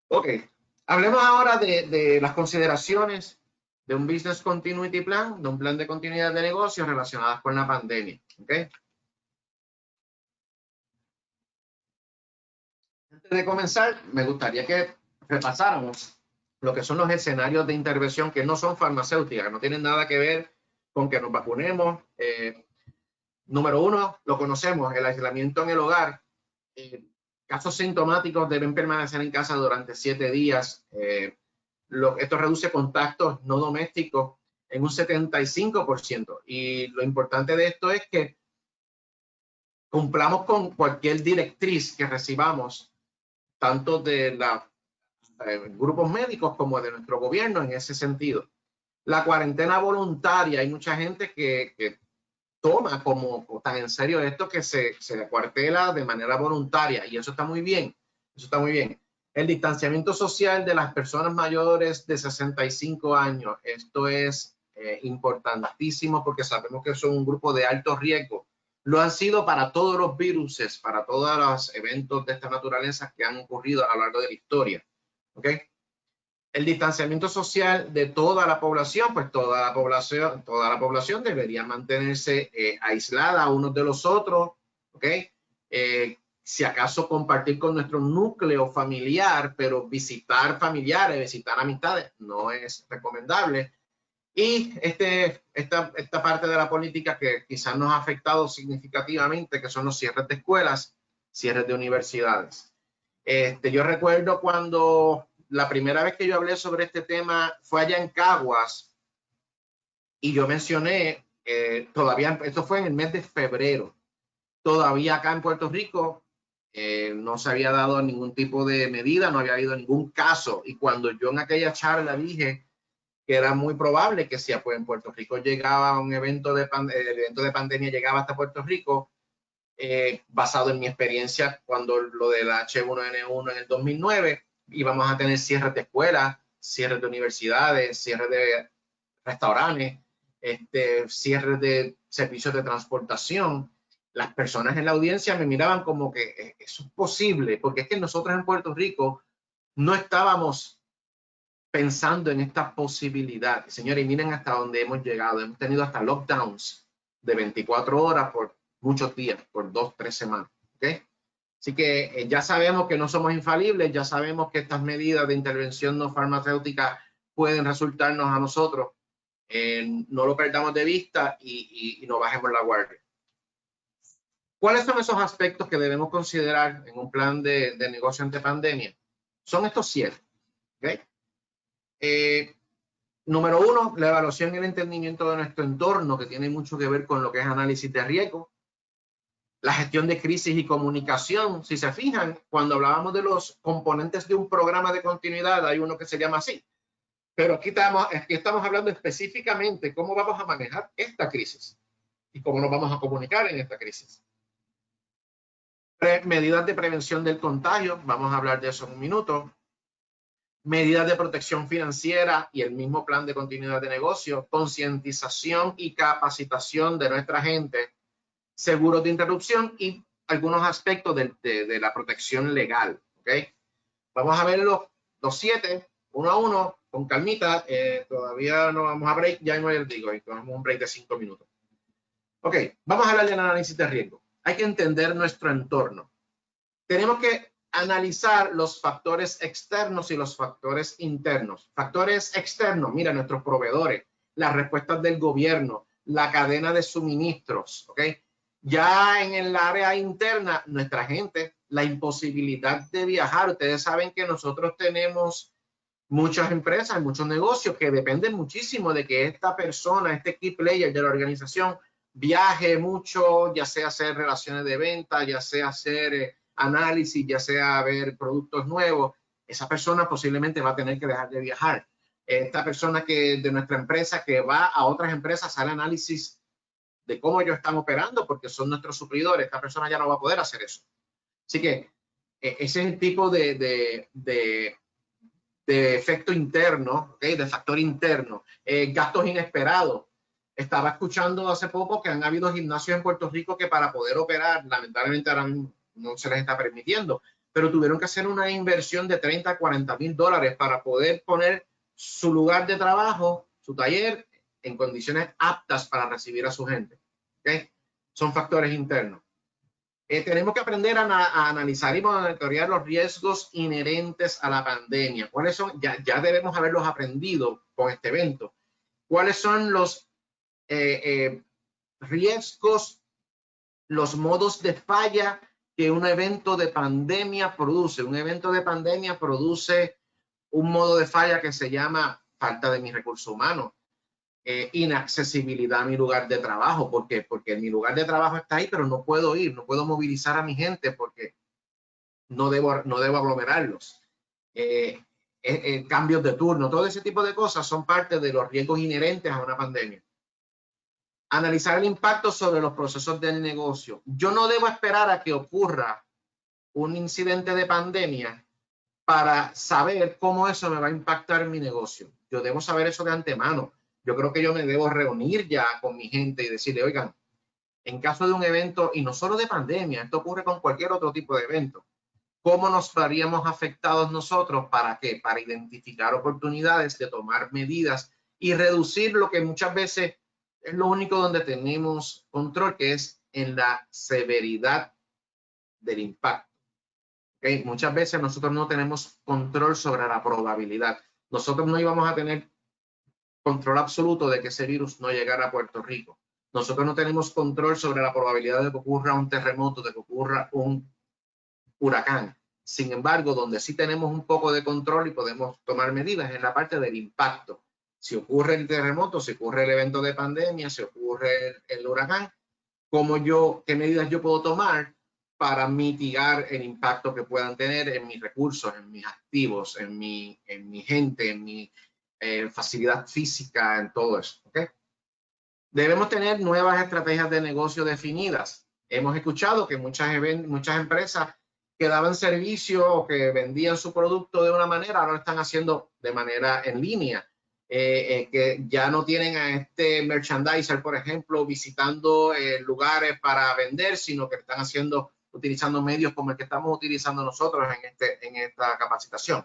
Ok, hablemos ahora de las consideraciones de un Business Continuity Plan, de un plan de continuidad de negocios relacionadas con la pandemia. ¿Okay? Antes de comenzar, me gustaría que repasáramos lo que son los escenarios de intervención que no son farmacéuticas, no tienen nada que ver con que nos vacunemos. Número 1, lo conocemos, el aislamiento en el hogar. Casos sintomáticos deben permanecer en casa durante 7 días. Esto reduce contactos no domésticos en un 75%. Y lo importante de esto es que cumplamos con cualquier directriz que recibamos, tanto de los grupos médicos como de nuestro gobierno en ese sentido. La cuarentena voluntaria, hay mucha gente que toma como tan en serio esto que se acuartela de manera voluntaria, y eso está muy bien, eso está muy bien. El distanciamiento social de las personas mayores de 65 años, esto es importantísimo porque sabemos que son un grupo de alto riesgo. Lo han sido para todos los viruses, para todos los eventos de esta naturaleza que han ocurrido a lo largo de la historia. ¿Ok? El distanciamiento social de toda la población, pues toda la población debería mantenerse aislada unos de los otros, ¿ok? Si acaso compartir con nuestro núcleo familiar, pero visitar familiares, visitar amistades, no es recomendable. Y esta parte de la política que quizás nos ha afectado significativamente, que son los cierres de escuelas, cierres de universidades. Yo recuerdo cuando la primera vez que yo hablé sobre este tema fue allá en Caguas, y yo mencioné, todavía, esto fue en el mes de febrero, todavía acá en Puerto Rico no se había dado ningún tipo de medida, no había habido ningún caso. Y cuando yo en aquella charla dije que era muy probable que si pues, en Puerto Rico llegaba un evento de pandemia, llegaba hasta Puerto Rico, basado en mi experiencia cuando lo del H1N1 en el 2009, íbamos a tener cierres de escuelas, cierres de universidades, cierres de restaurantes, cierres de servicios de transportación. Las personas en la audiencia me miraban como que eso es posible, porque es que nosotros en Puerto Rico no estábamos pensando en esta posibilidad. Señores, miren hasta dónde hemos llegado. Hemos tenido hasta lockdowns de 24 horas por muchos días, por 2, 3 semanas. ¿Okay? Así que ya sabemos que no somos infalibles, ya sabemos que estas medidas de intervención no farmacéutica pueden resultarnos a nosotros. No lo perdamos de vista y no bajemos la guardia. ¿Cuáles son esos aspectos que debemos considerar en un plan de negocio ante pandemia? Son estos 7. ¿Okay? Número 1, la evaluación y el entendimiento de nuestro entorno, que tiene mucho que ver con lo que es análisis de riesgo. La gestión de crisis y comunicación. Si se fijan, cuando hablábamos de los componentes de un programa de continuidad, hay uno que se llama así. Pero aquí estamos hablando específicamente cómo vamos a manejar esta crisis y cómo nos vamos a comunicar en esta crisis. Medidas de prevención del contagio, vamos a hablar de eso en un minuto. Medidas de protección financiera y el mismo plan de continuidad de negocio, concientización y capacitación de nuestra gente, seguros de interrupción y algunos aspectos de la protección legal. ¿Okay? Vamos a ver los 7, uno a uno, con calmita. Todavía no vamos a break, ya no les digo, tomamos un break de 5 minutos. Ok, vamos a hablar del análisis de riesgo. Hay que entender nuestro entorno. Tenemos que analizar los factores externos y los factores internos. Factores externos, mira, nuestros proveedores, las respuestas del gobierno, la cadena de suministros, ¿ok? Ya en el área interna, nuestra gente, la imposibilidad de viajar. Ustedes saben que nosotros tenemos muchas empresas, muchos negocios que dependen muchísimo de que esta persona, este key player de la organización, viaje mucho, ya sea hacer relaciones de venta, ya sea hacer análisis, ya sea ver productos nuevos. Esa persona posiblemente va a tener que dejar de viajar. Esta persona de nuestra empresa que va a otras empresas al análisis de cómo ellos están operando porque son nuestros suplidores, esta persona ya no va a poder hacer eso. Así que ese es el tipo de efecto interno, ¿okay? De factor interno. Gastos inesperados. Estaba escuchando hace poco que han habido gimnasios en Puerto Rico que para poder operar, lamentablemente ahora no se les está permitiendo, pero tuvieron que hacer una inversión de 30 a 40 mil dólares para poder poner su lugar de trabajo, su taller, en condiciones aptas para recibir a su gente. ¿Okay? Son factores internos. Tenemos que aprender a analizar y monitorear los riesgos inherentes a la pandemia. ¿Cuáles son? Ya debemos haberlos aprendido con este evento. ¿Cuáles son los riesgos, los modos de falla que un evento de pandemia produce? Un evento de pandemia produce un modo de falla que se llama falta de mis recursos humanos. Inaccesibilidad a mi lugar de trabajo. ¿Por qué? Porque mi lugar de trabajo está ahí, pero no puedo ir, no puedo movilizar a mi gente porque no debo aglomerarlos. Cambios de turno, todo ese tipo de cosas son parte de los riesgos inherentes a una pandemia. Analizar el impacto sobre los procesos del negocio. Yo no debo esperar a que ocurra un incidente de pandemia para saber cómo eso me va a impactar mi negocio. Yo debo saber eso de antemano. Yo creo que yo me debo reunir ya con mi gente y decirle, oigan, en caso de un evento, y no solo de pandemia, esto ocurre con cualquier otro tipo de evento, ¿cómo nos veríamos afectados nosotros? ¿Para qué? Para identificar oportunidades de tomar medidas y reducir lo que muchas veces es lo único donde tenemos control, que es en la severidad del impacto. ¿Okay? Muchas veces nosotros no tenemos control sobre la probabilidad. Nosotros no íbamos a tener control absoluto de que ese virus no llegara a Puerto Rico. Nosotros no tenemos control sobre la probabilidad de que ocurra un terremoto, de que ocurra un huracán. Sin embargo, donde sí tenemos un poco de control y podemos tomar medidas es en la parte del impacto. Si ocurre el terremoto, si ocurre el evento de pandemia, si ocurre el huracán, ¿qué medidas yo puedo tomar para mitigar el impacto que puedan tener en mis recursos, en mis activos, en mi gente, en mi facilidad física, en todo eso? ¿Okay? Debemos tener nuevas estrategias de negocio definidas. Hemos escuchado que muchas empresas que daban servicio o que vendían su producto de una manera, ahora lo están haciendo de manera en línea. Que ya no tienen a este merchandiser, por ejemplo, visitando lugares para vender, sino que están utilizando medios como el que estamos utilizando nosotros en esta capacitación.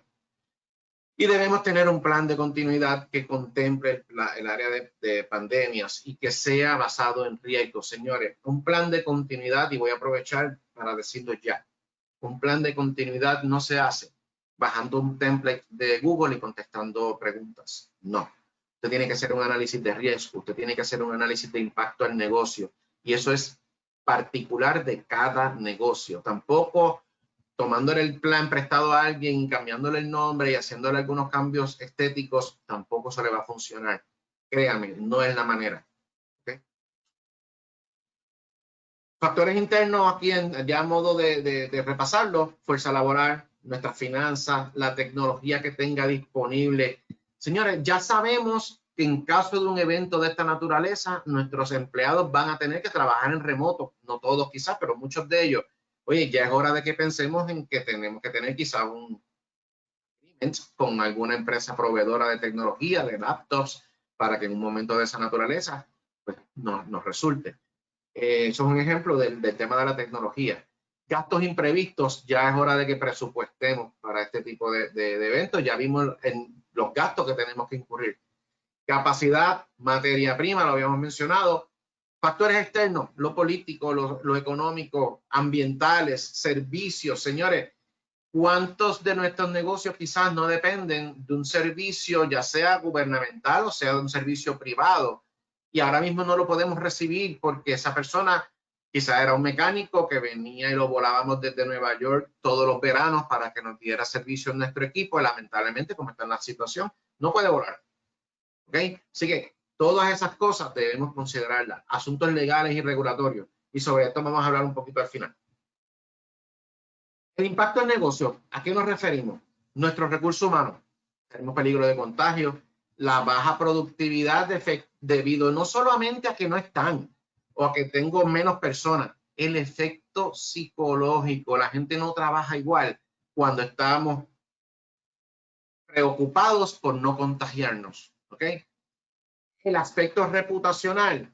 Y debemos tener un plan de continuidad que contemple el área de pandemias y que sea basado en riesgos. Señores, un plan de continuidad, y voy a aprovechar para decirlo ya, un plan de continuidad no se hace bajando un template de Google y contestando preguntas. No. Usted tiene que hacer un análisis de riesgo, usted tiene que hacer un análisis de impacto al negocio. Y eso es particular de cada negocio. Tampoco tomándole el plan prestado a alguien y cambiándole el nombre y haciéndole algunos cambios estéticos, tampoco se le va a funcionar. Créame, no es la manera. ¿Okay? Factores internos aquí, ya a modo de repasarlo: fuerza laboral, nuestras finanzas, la tecnología que tenga disponible. Señores, ya sabemos que en caso de un evento de esta naturaleza, nuestros empleados van a tener que trabajar en remoto. No todos quizás, pero muchos de ellos. Oye, ya es hora de que pensemos en que tenemos que tener quizá un agreement con alguna empresa proveedora de tecnología, de laptops, para que en un momento de esa naturaleza pues, nos resulte. Eso es un ejemplo del tema de la tecnología. Gastos imprevistos, ya es hora de que presupuestemos para este tipo de eventos. Ya vimos en los gastos que tenemos que incurrir. Capacidad, materia prima, lo habíamos mencionado. Factores externos, lo político, lo económico, ambientales, servicios. Señores, ¿cuántos de nuestros negocios quizás no dependen de un servicio, ya sea gubernamental o sea de un servicio privado? Y ahora mismo no lo podemos recibir porque esa persona quizás era un mecánico que venía y lo volábamos desde Nueva York todos los veranos para que nos diera servicio en nuestro equipo. Y lamentablemente, como está en la situación, no puede volar. ¿Ok? Así que todas esas cosas debemos considerarlas, asuntos legales y regulatorios. Y sobre esto vamos a hablar un poquito al final. El impacto en negocio, ¿a qué nos referimos? Nuestros recursos humanos. Tenemos peligro de contagio, la baja productividad debido no solamente a que no están o a que tengo menos personas, el efecto psicológico. La gente no trabaja igual cuando estamos preocupados por no contagiarnos. ¿Ok? El aspecto reputacional,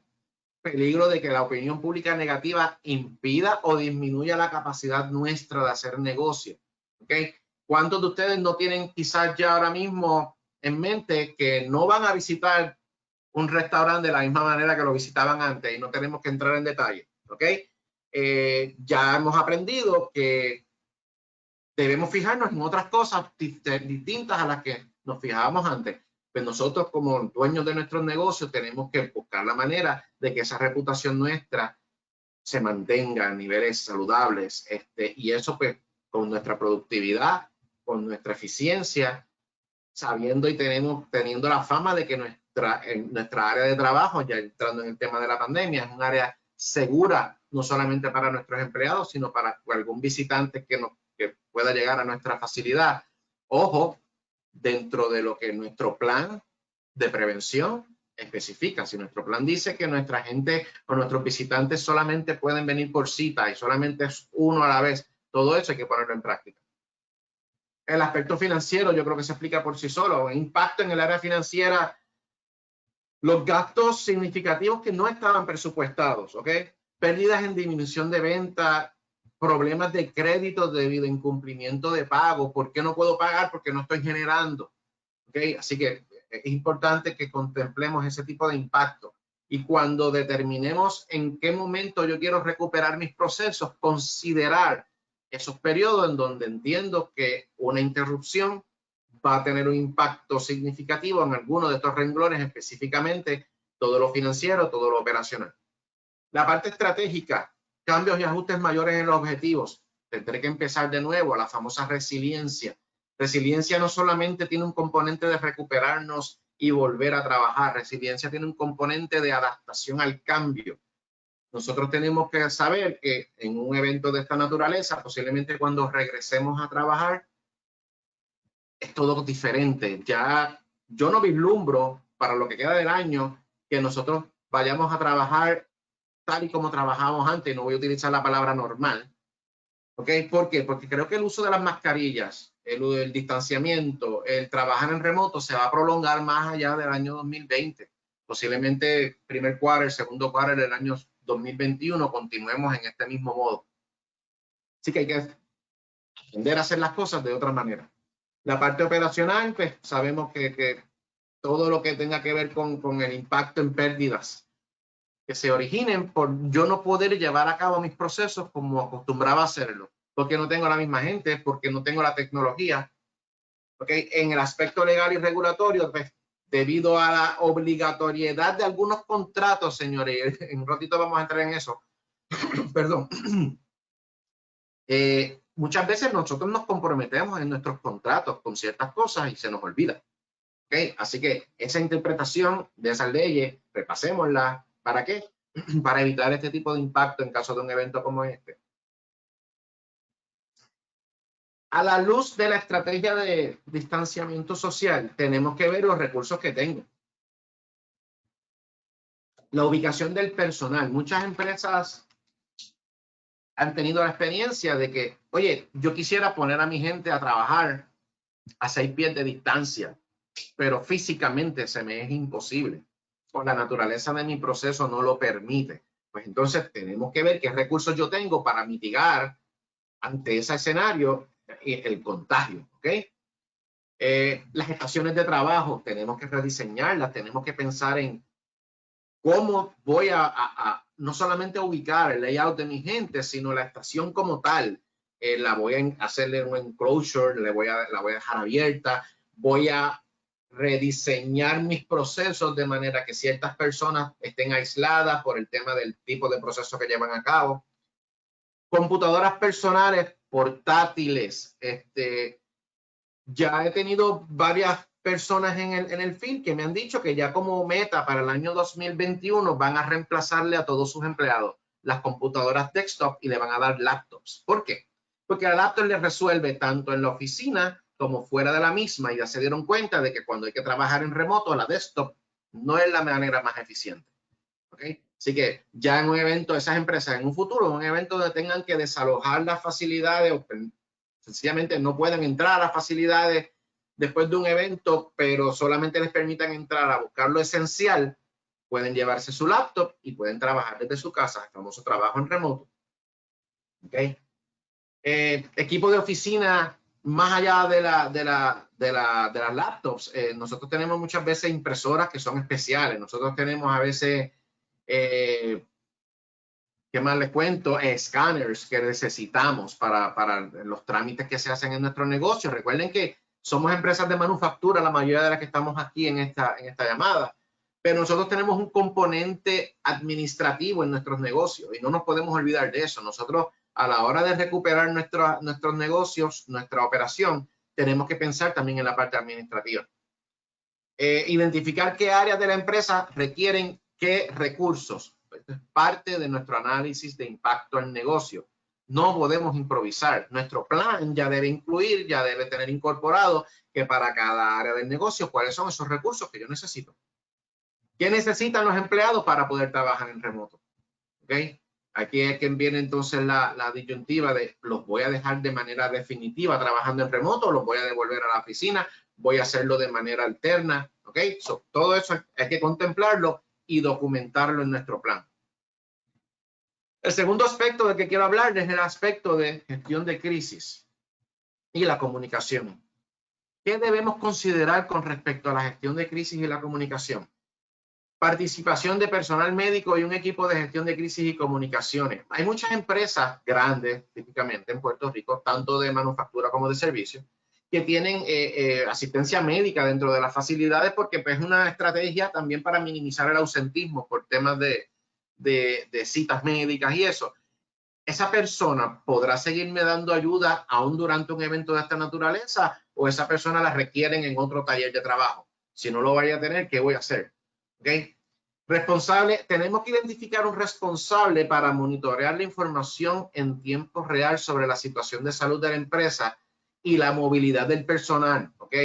peligro de que la opinión pública negativa impida o disminuya la capacidad nuestra de hacer negocio. ¿Okay? ¿Cuántos de ustedes no tienen quizás ya ahora mismo en mente que no van a visitar un restaurante de la misma manera que lo visitaban antes? Y no tenemos que entrar en detalle. ¿Okay? Ya hemos aprendido que debemos fijarnos en otras cosas distintas a las que nos fijábamos antes. Pues nosotros como dueños de nuestros negocios tenemos que buscar la manera de que esa reputación nuestra se mantenga a niveles saludables, y eso pues con nuestra productividad, con nuestra eficiencia, sabiendo y teniendo la fama de que nuestra área de trabajo, ya entrando en el tema de la pandemia, es un área segura, no solamente para nuestros empleados, sino para algún visitante que pueda llegar a nuestra facilidad. Ojo, dentro de lo que nuestro plan de prevención especifica. Si nuestro plan dice que nuestra gente o nuestros visitantes solamente pueden venir por cita y solamente es uno a la vez, todo eso hay que ponerlo en práctica. El aspecto financiero yo creo que se explica por sí solo. Impacto en el área financiera, los gastos significativos que no estaban presupuestados, ¿ok? Pérdidas en disminución de venta, problemas de crédito debido a incumplimiento de pago. ¿Por qué no puedo pagar? Porque no estoy generando. ¿Okay? Así que es importante que contemplemos ese tipo de impacto. Y cuando determinemos en qué momento yo quiero recuperar mis procesos, considerar esos periodos en donde entiendo que una interrupción va a tener un impacto significativo en alguno de estos renglones, específicamente todo lo financiero, todo lo operacional. La parte estratégica, cambios y ajustes mayores en los objetivos. Tendré que empezar de nuevo, la famosa resiliencia. Resiliencia no solamente tiene un componente de recuperarnos y volver a trabajar. Resiliencia tiene un componente de adaptación al cambio. Nosotros tenemos que saber que en un evento de esta naturaleza, posiblemente cuando regresemos a trabajar, es todo diferente. Ya yo no vislumbro para lo que queda del año que nosotros vayamos a trabajar tal y como trabajábamos antes. No voy a utilizar la palabra normal. ¿Ok? ¿Por qué? Porque creo que el uso de las mascarillas, el distanciamiento, el trabajar en remoto se va a prolongar más allá del año 2020. Posiblemente primer quarter, segundo quarter del año 2021 continuemos en este mismo modo. Así que hay que aprender a hacer las cosas de otra manera. La parte operacional, pues sabemos que todo lo que tenga que ver con el impacto en pérdidas que se originen por yo no poder llevar a cabo mis procesos como acostumbraba a hacerlo, porque no tengo la misma gente, porque no tengo la tecnología. ¿Okay? En el aspecto legal y regulatorio, pues, debido a la obligatoriedad de algunos contratos, señores, en un ratito vamos a entrar en eso, perdón, muchas veces nosotros nos comprometemos en nuestros contratos con ciertas cosas y se nos olvida. ¿Okay? Así que esa interpretación de esas leyes, repasémosla. ¿Para qué? Para evitar este tipo de impacto en caso de un evento como este. A la luz de la estrategia de distanciamiento social, tenemos que ver los recursos que tengo. La ubicación del personal. Muchas empresas han tenido la experiencia de que, oye, yo quisiera poner a mi gente a trabajar a 6 pies de distancia, pero físicamente se me es imposible. Por la naturaleza de mi proceso no lo permite. Pues entonces tenemos que ver qué recursos yo tengo para mitigar ante ese escenario el contagio, ¿ok? Las estaciones de trabajo tenemos que rediseñarlas, tenemos que pensar en cómo voy a no solamente ubicar el layout de mi gente, sino la estación como tal. La voy a hacerle un enclosure, la voy a dejar abierta, voy a rediseñar mis procesos de manera que ciertas personas estén aisladas por el tema del tipo de proceso que llevan a cabo. Computadoras personales portátiles. Ya he tenido varias personas en el field que me han dicho que ya como meta para el año 2021 van a reemplazarle a todos sus empleados las computadoras desktop y le van a dar laptops. ¿Por qué? Porque la laptop les resuelve tanto en la oficina como fuera de la misma y ya se dieron cuenta de que cuando hay que trabajar en remoto, la desktop no es la manera más eficiente. ¿Okay? Así que ya en un evento, esas empresas en un futuro, en un evento donde tengan que desalojar las facilidades o sencillamente no pueden entrar a las facilidades después de un evento, pero solamente les permitan entrar a buscar lo esencial, pueden llevarse su laptop y pueden trabajar desde su casa, el famoso trabajo en remoto. ¿Okay? Equipo de oficina, más allá de las laptops, nosotros tenemos muchas veces impresoras que son especiales. Nosotros tenemos a veces, ¿qué más les cuento? Escáneres que necesitamos para los trámites que se hacen en nuestro negocio. Recuerden que somos empresas de manufactura, la mayoría de las que estamos aquí en esta llamada, pero nosotros tenemos un componente administrativo en nuestros negocios y no nos podemos olvidar de eso. Nosotros, a la hora de recuperar nuestros negocios, nuestra operación, tenemos que pensar también en la parte administrativa. Identificar qué áreas de la empresa requieren qué recursos. Esto es parte de nuestro análisis de impacto al negocio. No podemos improvisar. Nuestro plan ya debe incluir, ya debe tener incorporado que para cada área del negocio, cuáles son esos recursos que yo necesito. ¿Qué necesitan los empleados para poder trabajar en remoto? ¿Okay? Aquí es que viene entonces la disyuntiva de los voy a dejar de manera definitiva trabajando en remoto, los voy a devolver a la oficina, voy a hacerlo de manera alterna. ¿Ok? Todo eso hay que contemplarlo y documentarlo en nuestro plan. El segundo aspecto del que quiero hablar es el aspecto de gestión de crisis y la comunicación. ¿Qué debemos considerar con respecto a la gestión de crisis y la comunicación? Participación de personal médico y un equipo de gestión de crisis y comunicaciones. Hay muchas empresas grandes, típicamente en Puerto Rico, tanto de manufactura como de servicios, que tienen asistencia médica dentro de las facilidades porque pues, es una estrategia también para minimizar el ausentismo por temas de citas médicas y eso. ¿Esa persona podrá seguirme dando ayuda aún durante un evento de esta naturaleza o esa persona la requieren en otro taller de trabajo? Si no lo vaya a tener, ¿qué voy a hacer? ¿Okay? Responsable, tenemos que identificar un responsable para monitorear la información en tiempo real sobre la situación de salud de la empresa y la movilidad del personal. ¿Ok?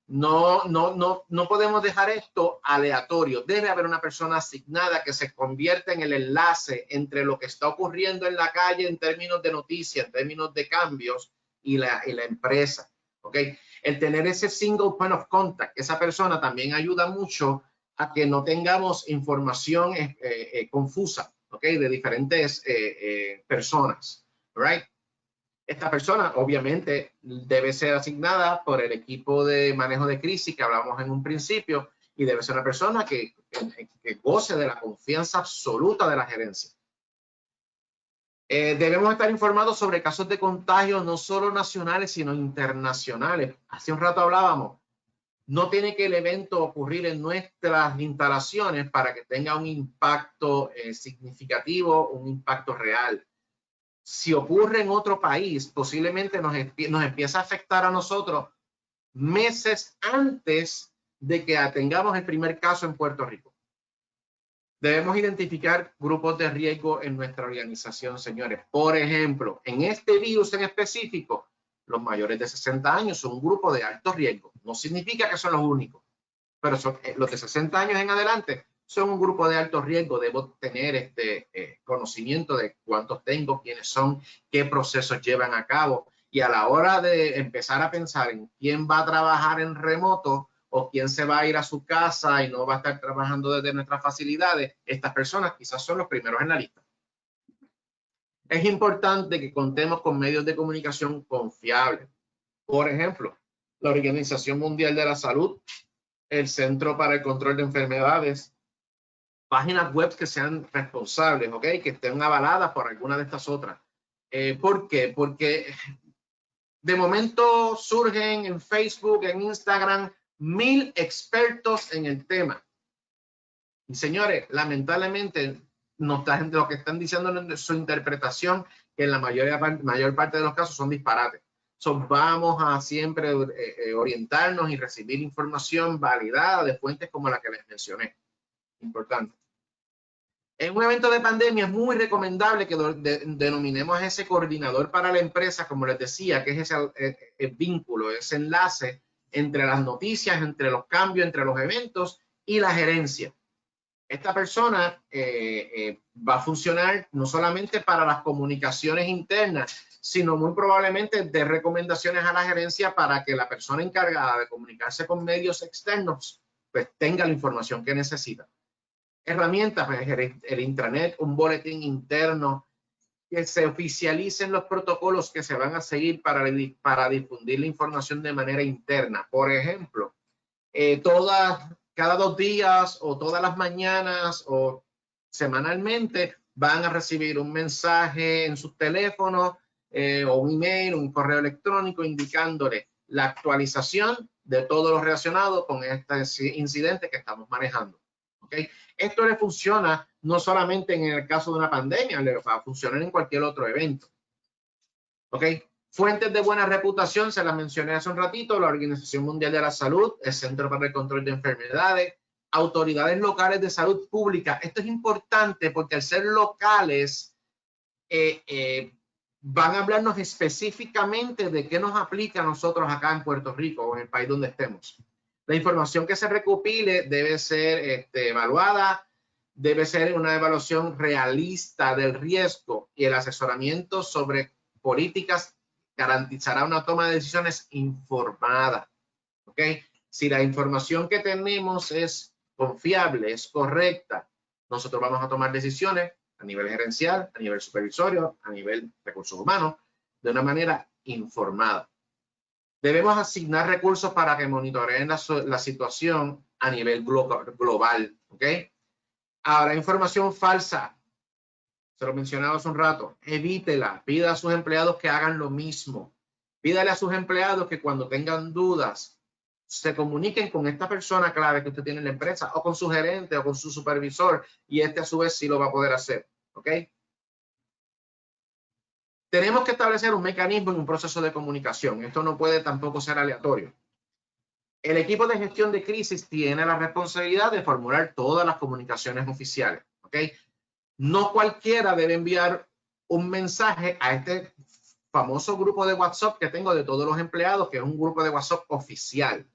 No podemos dejar esto aleatorio. Debe haber una persona asignada que se convierta en el enlace entre lo que está ocurriendo en la calle en términos de noticias, en términos de cambios y la empresa. ¿Ok? El tener ese single point of contact, esa persona también ayuda mucho a que no tengamos información confusa, ¿ok? De diferentes personas, right? Esta persona obviamente debe ser asignada por el equipo de manejo de crisis que hablamos en un principio y debe ser una persona que goce de la confianza absoluta de la gerencia. Debemos estar informados sobre casos de contagio no solo nacionales sino internacionales. Hace un rato hablábamos, no tiene que el evento ocurrir en nuestras instalaciones para que tenga un impacto significativo, un impacto real. Si ocurre en otro país, posiblemente nos empieza a afectar a nosotros meses antes de que tengamos el primer caso en Puerto Rico. Debemos identificar grupos de riesgo en nuestra organización, señores. Por ejemplo, en este virus en específico, los mayores de 60 años son un grupo de alto riesgo. No significa que son los únicos, pero son, los de 60 años en adelante son un grupo de alto riesgo. Debo tener conocimiento de cuántos tengo, quiénes son, qué procesos llevan a cabo. Y a la hora de empezar a pensar en quién va a trabajar en remoto o quién se va a ir a su casa y no va a estar trabajando desde nuestras facilidades, estas personas quizás son los primeros en la lista. Es importante que contemos con medios de comunicación confiables. Por ejemplo, la Organización Mundial de la Salud, el Centro para el Control de Enfermedades, páginas web que sean responsables, ¿ok? Que estén avaladas por alguna de estas otras. ¿Por qué? Porque de momento surgen en Facebook, en Instagram, 1000 expertos en el tema. Y señores, lamentablemente, lo que están diciendo en su interpretación, que en la mayor parte de los casos son disparates. Vamos a siempre orientarnos y recibir información validada de fuentes como la que les mencioné. Importante. En un evento de pandemia es muy recomendable que denominemos a ese coordinador para la empresa, como les decía, que es el vínculo, ese enlace entre las noticias, entre los cambios, entre los eventos y la gerencia. Esta persona va a funcionar no solamente para las comunicaciones internas, sino muy probablemente de recomendaciones a la gerencia para que la persona encargada de comunicarse con medios externos pues tenga la información que necesita. Herramientas, el intranet, un boletín interno, que se oficialicen los protocolos que se van a seguir para difundir la información de manera interna. Por ejemplo, cada 2 días o todas las mañanas o semanalmente van a recibir un mensaje en sus teléfonos o un email, un correo electrónico indicándole la actualización de todo lo relacionado con este incidente que estamos manejando. ¿Okay? Esto le funciona no solamente en el caso de una pandemia, le va a funcionar en cualquier otro evento. ¿Ok? Fuentes de buena reputación, se las mencioné hace un ratito, la Organización Mundial de la Salud, el Centro para el Control de Enfermedades, autoridades locales de salud pública. Esto es importante porque al ser locales van a hablarnos específicamente de qué nos aplica a nosotros acá en Puerto Rico o en el país donde estemos. La información que se recopile debe ser evaluada, debe ser una evaluación realista del riesgo y el asesoramiento sobre políticas garantizará una toma de decisiones informada. ¿Ok? Si la información que tenemos es confiable, es correcta, nosotros vamos a tomar decisiones a nivel gerencial, a nivel supervisorio, a nivel recursos humanos, de una manera informada. Debemos asignar recursos para que monitoreen la situación a nivel global. ¿Ok? Ahora, información falsa. Se lo mencionaba hace un rato. Evítela. Pida a sus empleados que hagan lo mismo. Pídale a sus empleados que cuando tengan dudas se comuniquen con esta persona clave que usted tiene en la empresa o con su gerente o con su supervisor y a su vez sí lo va a poder hacer. ¿Ok? Tenemos que establecer un mecanismo en un proceso de comunicación. Esto no puede tampoco ser aleatorio. El equipo de gestión de crisis tiene la responsabilidad de formular todas las comunicaciones oficiales. ¿Ok? No cualquiera debe enviar un mensaje a este famoso grupo de WhatsApp que tengo de todos los empleados, que es un grupo de WhatsApp oficial.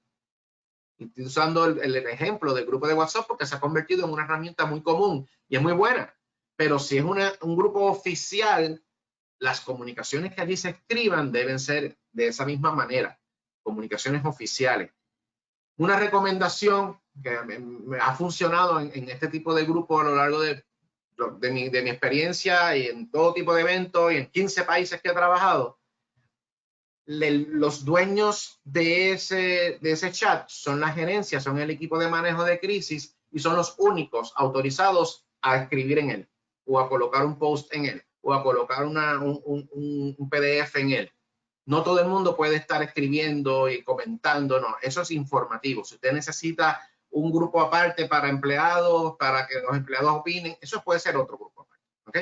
Estoy usando el ejemplo del grupo de WhatsApp porque se ha convertido en una herramienta muy común y es muy buena. Pero si es un grupo oficial, las comunicaciones que allí se escriban deben ser de esa misma manera, comunicaciones oficiales. Una recomendación que me ha funcionado en este tipo de grupo a lo largo de mi experiencia y en todo tipo de eventos y en 15 países que he trabajado, los dueños de ese chat son la gerencia, son el equipo de manejo de crisis y son los únicos autorizados a escribir en él o a colocar un post en él o a colocar un PDF en él. No todo el mundo puede estar escribiendo y comentando, no, eso es informativo. Si usted necesita un grupo aparte para empleados, para que los empleados opinen, eso puede ser otro grupo aparte, ¿ok?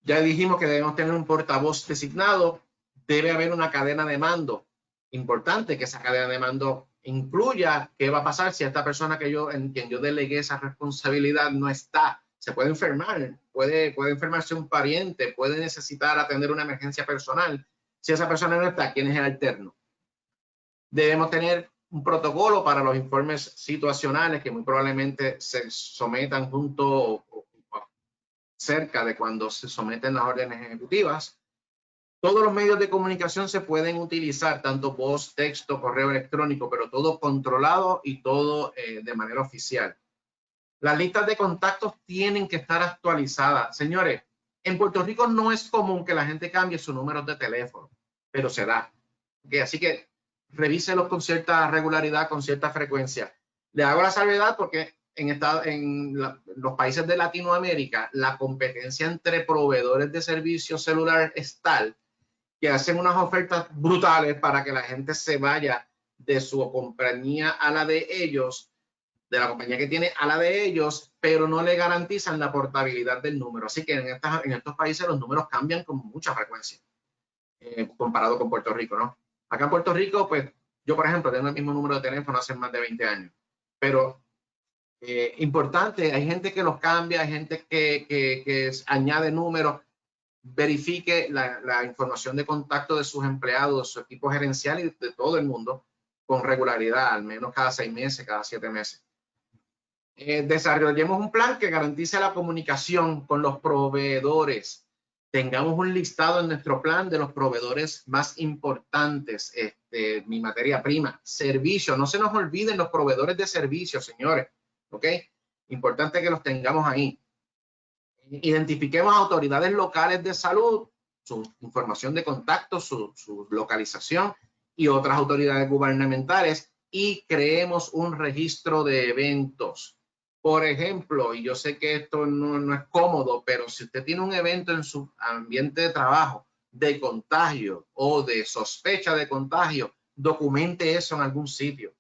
Ya dijimos que debemos tener un portavoz designado. Debe haber una cadena de mando. Importante que esa cadena de mando incluya qué va a pasar si esta persona en quien yo delegué esa responsabilidad no está. Se puede enfermar, puede enfermarse un pariente, puede necesitar atender una emergencia personal. Si esa persona no está, ¿quién es el alterno? Debemos tener un protocolo para los informes situacionales que muy probablemente se sometan junto o cerca de cuando se someten las órdenes ejecutivas. Todos los medios de comunicación se pueden utilizar, tanto voz, texto, correo electrónico, pero todo controlado y todo de manera oficial. Las listas de contactos tienen que estar actualizadas. Señores, en Puerto Rico no es común que la gente cambie su número de teléfono, pero se da. ¿Okay? Así que revíselos con cierta regularidad, con cierta frecuencia. Le hago la salvedad porque en los países de Latinoamérica, la competencia entre proveedores de servicios celular es tal que hacen unas ofertas brutales para que la gente se vaya de su compañía a la de ellos, de la compañía que tiene a la de ellos, pero no le garantizan la portabilidad del número. Así que en estos países los números cambian con mucha frecuencia, comparado con Puerto Rico, ¿no? Acá en Puerto Rico, pues, yo, por ejemplo, tengo el mismo número de teléfono hace más de 20 años. Pero, importante, hay gente que los cambia, hay gente que añade números. Verifique la información de contacto de sus empleados, de su equipo gerencial y de todo el mundo con regularidad, al menos cada 6 meses, cada 7 meses. Desarrollemos un plan que garantice la comunicación con los proveedores. Tengamos un listado en nuestro plan de los proveedores más importantes, mi materia prima, servicios. No se nos olviden los proveedores de servicios, señores. ¿Ok? Importante que los tengamos ahí. Identifiquemos autoridades locales de salud, su información de contacto, su localización y otras autoridades gubernamentales y creemos un registro de eventos. Por ejemplo, y yo sé que esto no es cómodo, pero si usted tiene un evento en su ambiente de trabajo de contagio o de sospecha de contagio, documente eso en algún sitio.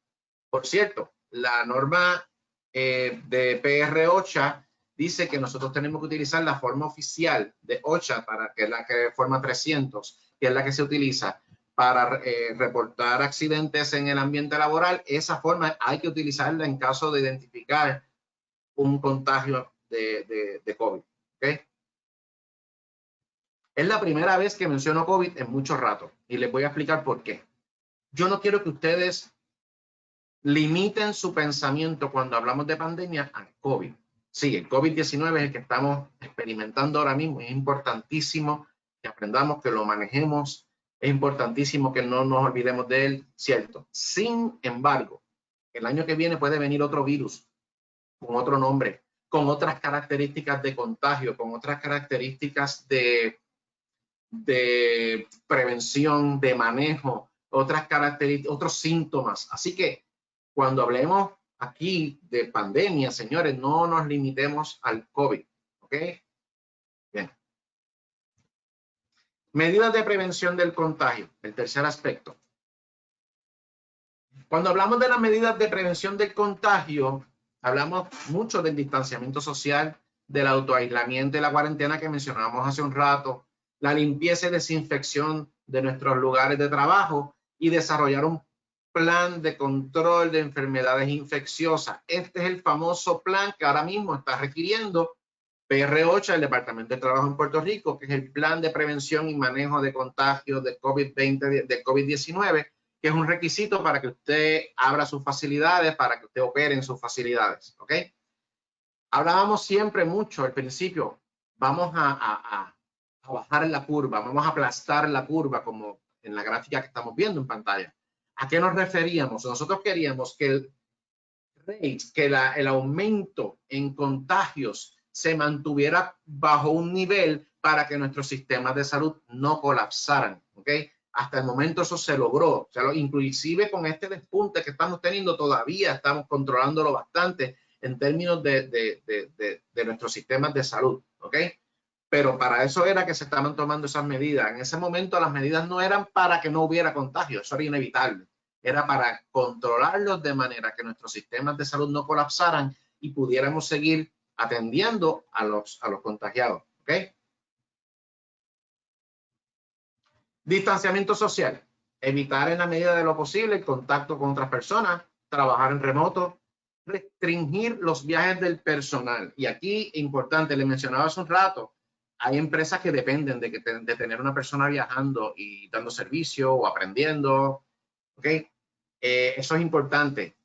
Por cierto, la norma de PR OSHA dice que nosotros tenemos que utilizar la forma oficial de OSHA, que es la forma 300, que es la que se utiliza para reportar accidentes en el ambiente laboral. Esa forma hay que utilizarla en caso de identificar un contagio de COVID. ¿Okay? Es la primera vez que menciono COVID en mucho rato y les voy a explicar por qué. Yo no quiero que ustedes limiten su pensamiento cuando hablamos de pandemia al COVID. Sí, el COVID-19 es el que estamos experimentando ahora mismo. Es importantísimo que aprendamos, que lo manejemos. Es importantísimo que no nos olvidemos de él, cierto. Sin embargo, el año que viene puede venir otro virus con otro nombre, con otras características de contagio, con otras características de prevención, de manejo, otras características, otros síntomas. Así que cuando hablemos aquí de pandemia, señores, no nos limitemos al COVID. ¿Ok? Bien. Medidas de prevención del contagio, el tercer aspecto. Cuando hablamos de las medidas de prevención del contagio, hablamos mucho del distanciamiento social, del autoaislamiento y la cuarentena que mencionamos hace un rato, la limpieza y desinfección de nuestros lugares de trabajo y desarrollar un plan de control de enfermedades infecciosas. Este es el famoso plan que ahora mismo está requiriendo PR OSHA, el Departamento de Trabajo en Puerto Rico, que es el plan de prevención y manejo de contagios de COVID-19, que es un requisito para que usted abra sus facilidades, para que usted opere en sus facilidades. ¿Ok? Hablábamos siempre mucho al principio, vamos a bajar la curva, vamos a aplastar la curva como en la gráfica que estamos viendo en pantalla. ¿A qué nos referíamos? Nosotros queríamos que el aumento en contagios se mantuviera bajo un nivel para que nuestros sistemas de salud no colapsaran. ¿ok? Hasta el momento eso se logró. O sea, inclusive con este despunte que estamos teniendo, todavía estamos controlándolo bastante en términos de nuestros sistemas de salud, ¿ok? Pero para eso era que se estaban tomando esas medidas. En ese momento las medidas no eran para que no hubiera contagio, eso era inevitable. Era para controlarlos de manera que nuestros sistemas de salud no colapsaran y pudiéramos seguir atendiendo a los contagiados, ¿ok? Distanciamiento social. Evitar en la medida de lo posible el contacto con otras personas, trabajar en remoto, restringir los viajes del personal. Y aquí, importante, le mencionaba hace un rato, hay empresas que dependen de tener una persona viajando y dando servicio o aprendiendo, ¿ok? Eso es importante.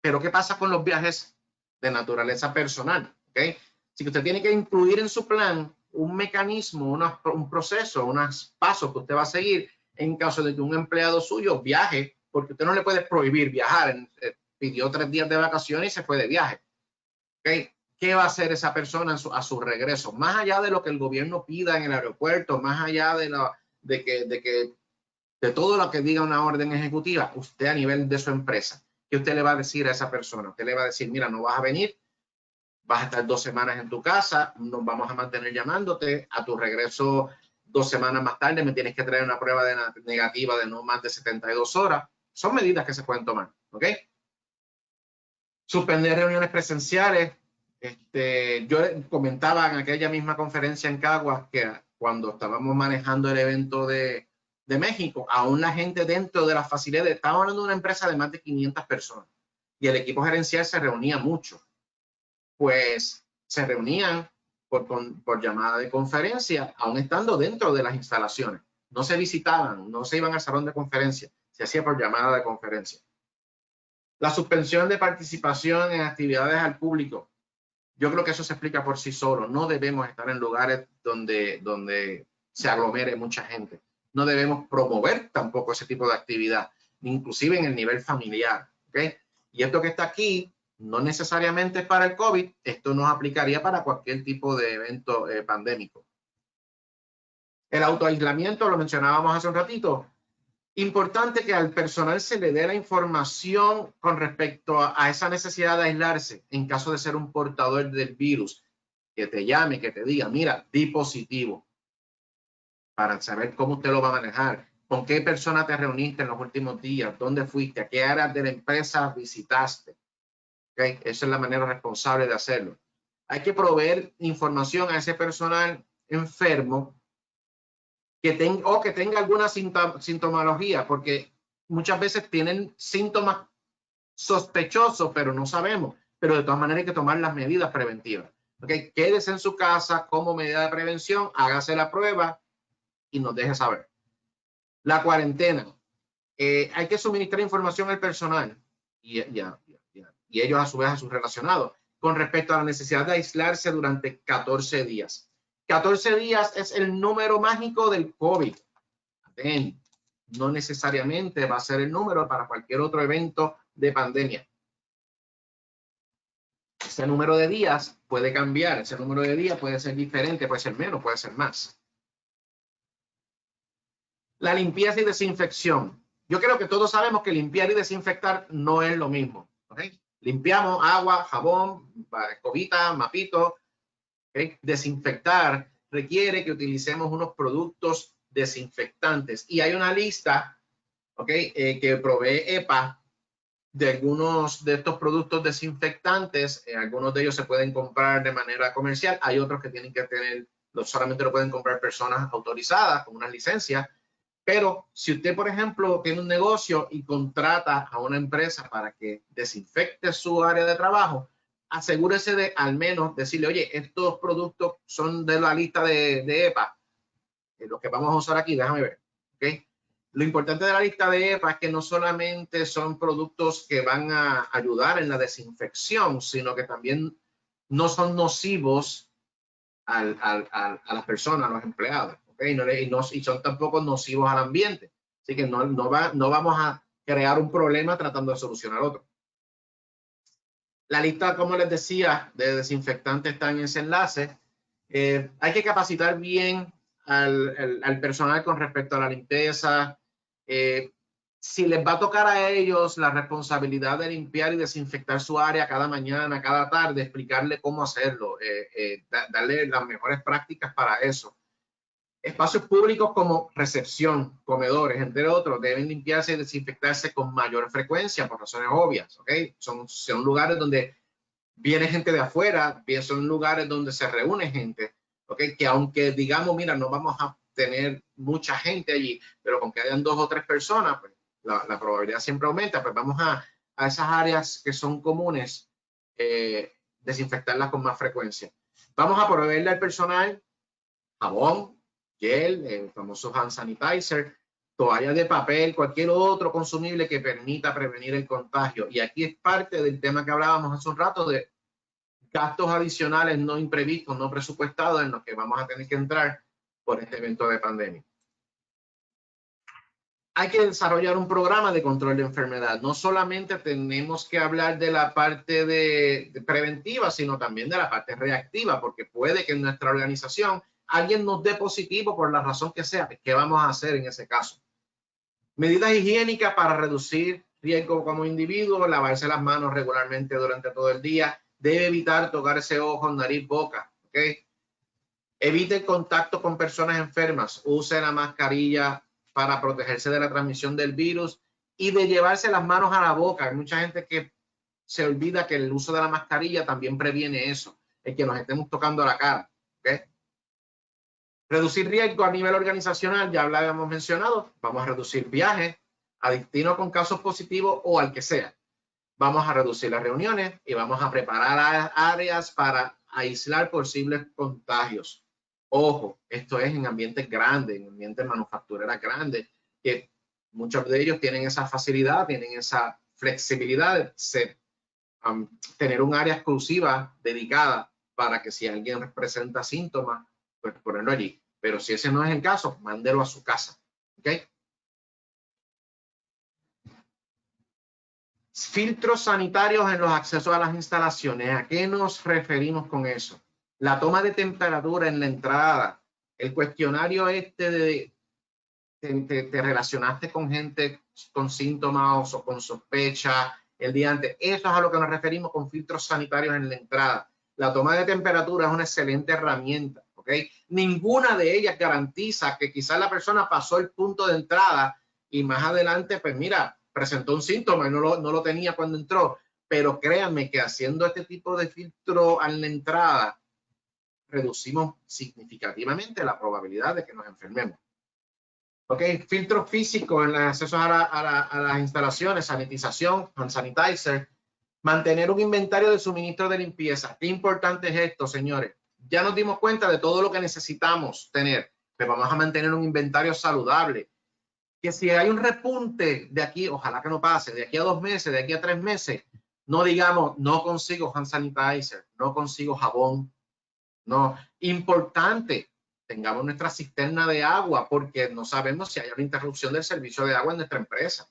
Pero ¿qué pasa con los viajes de naturaleza personal? ¿Ok? Si usted tiene que incluir en su plan un mecanismo, un proceso, unos pasos que usted va a seguir en caso de que un empleado suyo viaje, porque usted no le puede prohibir viajar. Pidió 3 días de vacaciones y se fue de viaje. ¿Ok? ¿Qué va a hacer esa persona a su regreso? Más allá de lo que el gobierno pida en el aeropuerto, más allá de todo lo que diga una orden ejecutiva, usted a nivel de su empresa, ¿qué usted le va a decir a esa persona? Usted le va a decir, mira, no vas a venir, vas a estar 2 semanas en tu casa, nos vamos a mantener llamándote, a tu regreso 2 semanas más tarde me tienes que traer una prueba negativa de no más de 72 horas. Son medidas que se pueden tomar, ¿ok? Suspender reuniones presenciales. Yo comentaba en aquella misma conferencia en Caguas que cuando estábamos manejando el evento de México, aún la gente dentro de las facilidades, estábamos hablando de una empresa de más de 500 personas y el equipo gerencial se reunía mucho. Pues se reunían por llamada de conferencia, aún estando dentro de las instalaciones. No se visitaban, no se iban al salón de conferencia, se hacía por llamada de conferencia. La suspensión de participación en actividades al público. Yo creo que eso se explica por sí solo. No debemos estar en lugares donde se aglomere mucha gente. No debemos promover tampoco ese tipo de actividad, inclusive en el nivel familiar. ¿Okay? Y esto que está aquí no necesariamente es para el COVID, esto nos aplicaría para cualquier tipo de evento pandémico. El autoaislamiento, lo mencionábamos hace un ratito. Importante que al personal se le dé la información con respecto a esa necesidad de aislarse en caso de ser un portador del virus, que te llame, que te diga, mira, di positivo, para saber cómo usted lo va a manejar, con qué persona te reuniste en los últimos días, dónde fuiste, a qué áreas de la empresa visitaste. ¿Okay? Esa es la manera responsable de hacerlo. Hay que proveer información a ese personal enfermo que tenga alguna sintomología, porque muchas veces tienen síntomas sospechosos, pero no sabemos. Pero de todas maneras hay que tomar las medidas preventivas. ¿Okay? Quédese en su casa como medida de prevención, hágase la prueba y nos deje saber. La cuarentena. Hay que suministrar información al personal y ellos a su vez a sus relacionados con respecto a la necesidad de aislarse durante 14 días. 14 días es el número mágico del COVID. No necesariamente va a ser el número para cualquier otro evento de pandemia. Ese número de días puede cambiar, ese número de días puede ser diferente, puede ser menos, puede ser más. La limpieza y desinfección. Yo creo que todos sabemos que limpiar y desinfectar no es lo mismo. ¿Okay? Limpiamos agua, jabón, escobita, mapito. ¿Okay? Desinfectar requiere que utilicemos unos productos desinfectantes. Y hay una lista, ¿okay? Que provee EPA de algunos de estos productos desinfectantes. Algunos de ellos se pueden comprar de manera comercial. Hay otros que tienen que tener, solamente lo pueden comprar personas autorizadas con una licencia. Pero si usted, por ejemplo, tiene un negocio y contrata a una empresa para que desinfecte su área de trabajo, asegúrese de al menos decirle, oye, estos productos son de la lista de EPA, los que vamos a usar aquí, déjame ver. ¿Okay? Lo importante de la lista de EPA es que no solamente son productos que van a ayudar en la desinfección, sino que también no son nocivos a las personas, a los empleados. ¿Okay? Y son tampoco nocivos al ambiente. Así que no vamos a crear un problema tratando de solucionar otro. La lista, como les decía, de desinfectantes está en ese enlace. Hay que capacitar bien al personal con respecto a la limpieza. Si les va a tocar a ellos la responsabilidad de limpiar y desinfectar su área cada mañana, cada tarde, explicarle cómo hacerlo, darle las mejores prácticas para eso. Espacios públicos como recepción, comedores, entre otros, deben limpiarse y desinfectarse con mayor frecuencia por razones obvias, ¿ok? Son lugares donde viene gente de afuera, son lugares donde se reúne gente, ¿ok? Que aunque digamos, mira, no vamos a tener mucha gente allí, pero con que hayan 2 o 3 personas, pues la probabilidad siempre aumenta, pues vamos a esas áreas que son comunes, desinfectarlas con más frecuencia. Vamos a proveerle al personal jabón, gel, el famoso hand sanitizer, toallas de papel, cualquier otro consumible que permita prevenir el contagio. Y aquí es parte del tema que hablábamos hace un rato de gastos adicionales no imprevistos, no presupuestados en los que vamos a tener que entrar por este evento de pandemia. Hay que desarrollar un programa de control de enfermedad. No solamente tenemos que hablar de la parte de preventiva, sino también de la parte reactiva, porque puede que en nuestra organización alguien nos dé positivo por la razón que sea. ¿Qué vamos a hacer en ese caso? Medidas higiénicas para reducir riesgo como individuo, lavarse las manos regularmente durante todo el día, debe evitar tocarse ojos, nariz, boca, ¿ok? Evite el contacto con personas enfermas, use la mascarilla para protegerse de la transmisión del virus y de llevarse las manos a la boca. Hay mucha gente que se olvida que el uso de la mascarilla también previene eso, el que nos estemos tocando la cara, ¿ok? Reducir riesgo a nivel organizacional, ya lo habíamos mencionado, vamos a reducir viajes a destino con casos positivos o al que sea. Vamos a reducir las reuniones y vamos a preparar áreas para aislar posibles contagios. Ojo, esto es en ambientes grandes, en ambientes manufactureras grandes, que muchos de ellos tienen esa facilidad, tienen esa flexibilidad de tener un área exclusiva dedicada para que si alguien presenta síntomas, pues ponerlo allí. Pero si ese no es el caso, mándelo a su casa. ¿Ok? Filtros sanitarios en los accesos a las instalaciones. ¿A qué nos referimos con eso? La toma de temperatura en la entrada, el cuestionario te relacionaste con gente con síntomas o con sospecha el día antes. Eso es a lo que nos referimos con filtros sanitarios en la entrada. La toma de temperatura es una excelente herramienta, ¿ok? Ninguna de ellas garantiza que quizás la persona pasó el punto de entrada y más adelante, pues mira, presentó un síntoma y no lo tenía cuando entró. Pero créanme que haciendo este tipo de filtro en la entrada, reducimos significativamente la probabilidad de que nos enfermemos. Ok, filtros físicos en los accesos a las instalaciones, sanitización, hand sanitizer, mantener un inventario de suministro de limpieza. Qué importante es esto, señores. Ya nos dimos cuenta de todo lo que necesitamos tener, pero vamos a mantener un inventario saludable. Que si hay un repunte de aquí, ojalá que no pase, de aquí a 2 meses, de aquí a 3 meses, no digamos, no consigo hand sanitizer, no consigo jabón. No, importante, tengamos nuestra cisterna de agua porque no sabemos si hay una interrupción del servicio de agua en nuestra empresa.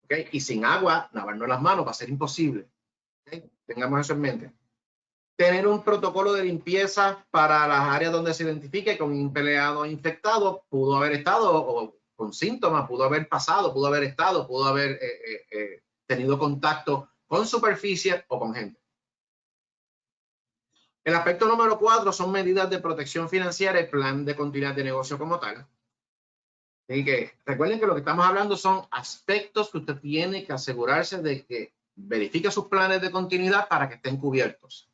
¿Okay? Y sin agua, lavarnos las manos va a ser imposible. ¿Okay? Tengamos eso en mente. Tener un protocolo de limpieza para las áreas donde se identifique con un empleado infectado, pudo haber estado o con síntomas, pudo haber pasado, pudo haber estado, pudo haber tenido contacto con superficie o con gente. El aspecto número 4 son medidas de protección financiera y plan de continuidad de negocio como tal. Así que recuerden que lo que estamos hablando son aspectos que usted tiene que asegurarse de que verifique sus planes de continuidad para que estén cubiertos.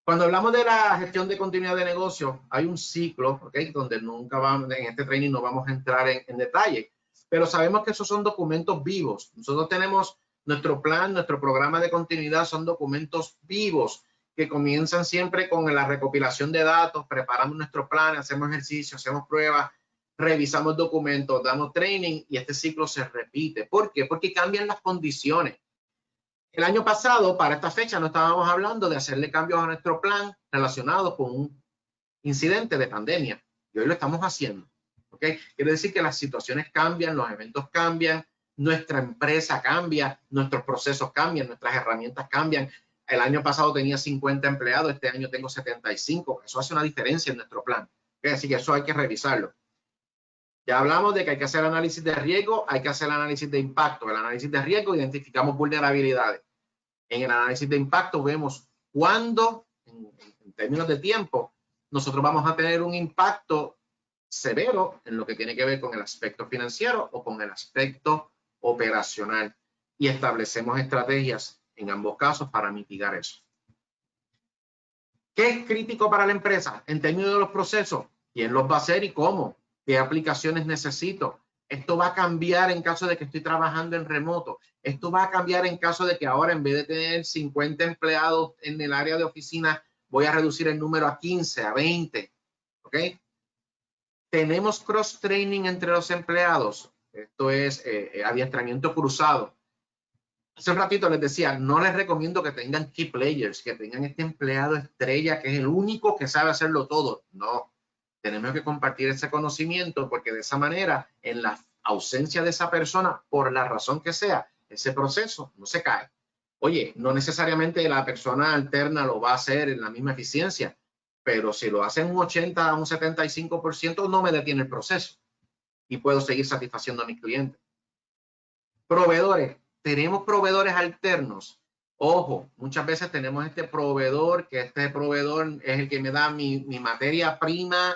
Cuando hablamos de la gestión de continuidad de negocio, hay un ciclo, ¿okay? Donde nunca vamos, en este training no vamos a entrar en detalle, pero sabemos que esos son documentos vivos. Nosotros tenemos nuestro plan, nuestro programa de continuidad, son documentos vivos que comienzan siempre con la recopilación de datos, preparamos nuestro plan, hacemos ejercicios, hacemos pruebas, revisamos documentos, damos training y este ciclo se repite. ¿Por qué? Porque cambian las condiciones. El año pasado, para esta fecha, no estábamos hablando de hacerle cambios a nuestro plan relacionados con un incidente de pandemia y hoy lo estamos haciendo. ¿Okay? Quiere decir que las situaciones cambian, los eventos cambian, nuestra empresa cambia, nuestros procesos cambian, nuestras herramientas cambian. El año pasado tenía 50 empleados, este año tengo 75. Eso hace una diferencia en nuestro plan. Así que eso hay que revisarlo. Ya hablamos de que hay que hacer análisis de riesgo, hay que hacer análisis de impacto. El análisis de riesgo identificamos vulnerabilidades. En el análisis de impacto vemos cuándo, en términos de tiempo, nosotros vamos a tener un impacto severo en lo que tiene que ver con el aspecto financiero o con el aspecto operacional. Y establecemos estrategias en ambos casos para mitigar eso. ¿Qué es crítico para la empresa en términos de los procesos? ¿Quién los va a hacer y cómo? ¿Qué aplicaciones necesito? Esto va a cambiar en caso de que estoy trabajando en remoto. Esto va a cambiar en caso de que ahora, en vez de tener 50 empleados en el área de oficina, voy a reducir el número a 15, a 20. ¿Ok? Tenemos cross-training entre los empleados. Esto es adiestramiento cruzado. Hace un ratito les decía, no les recomiendo que tengan key players, que tengan este empleado estrella que es el único que sabe hacerlo todo. No, tenemos que compartir ese conocimiento porque de esa manera, en la ausencia de esa persona, por la razón que sea, ese proceso no se cae. Oye, no necesariamente la persona alterna lo va a hacer en la misma eficiencia, pero si lo hace un 80 a un 75%, no me detiene el proceso y puedo seguir satisfaciendo a mis clientes. Proveedores. Tenemos proveedores alternos. Ojo, muchas veces tenemos este proveedor, que este proveedor es el que me da mi materia prima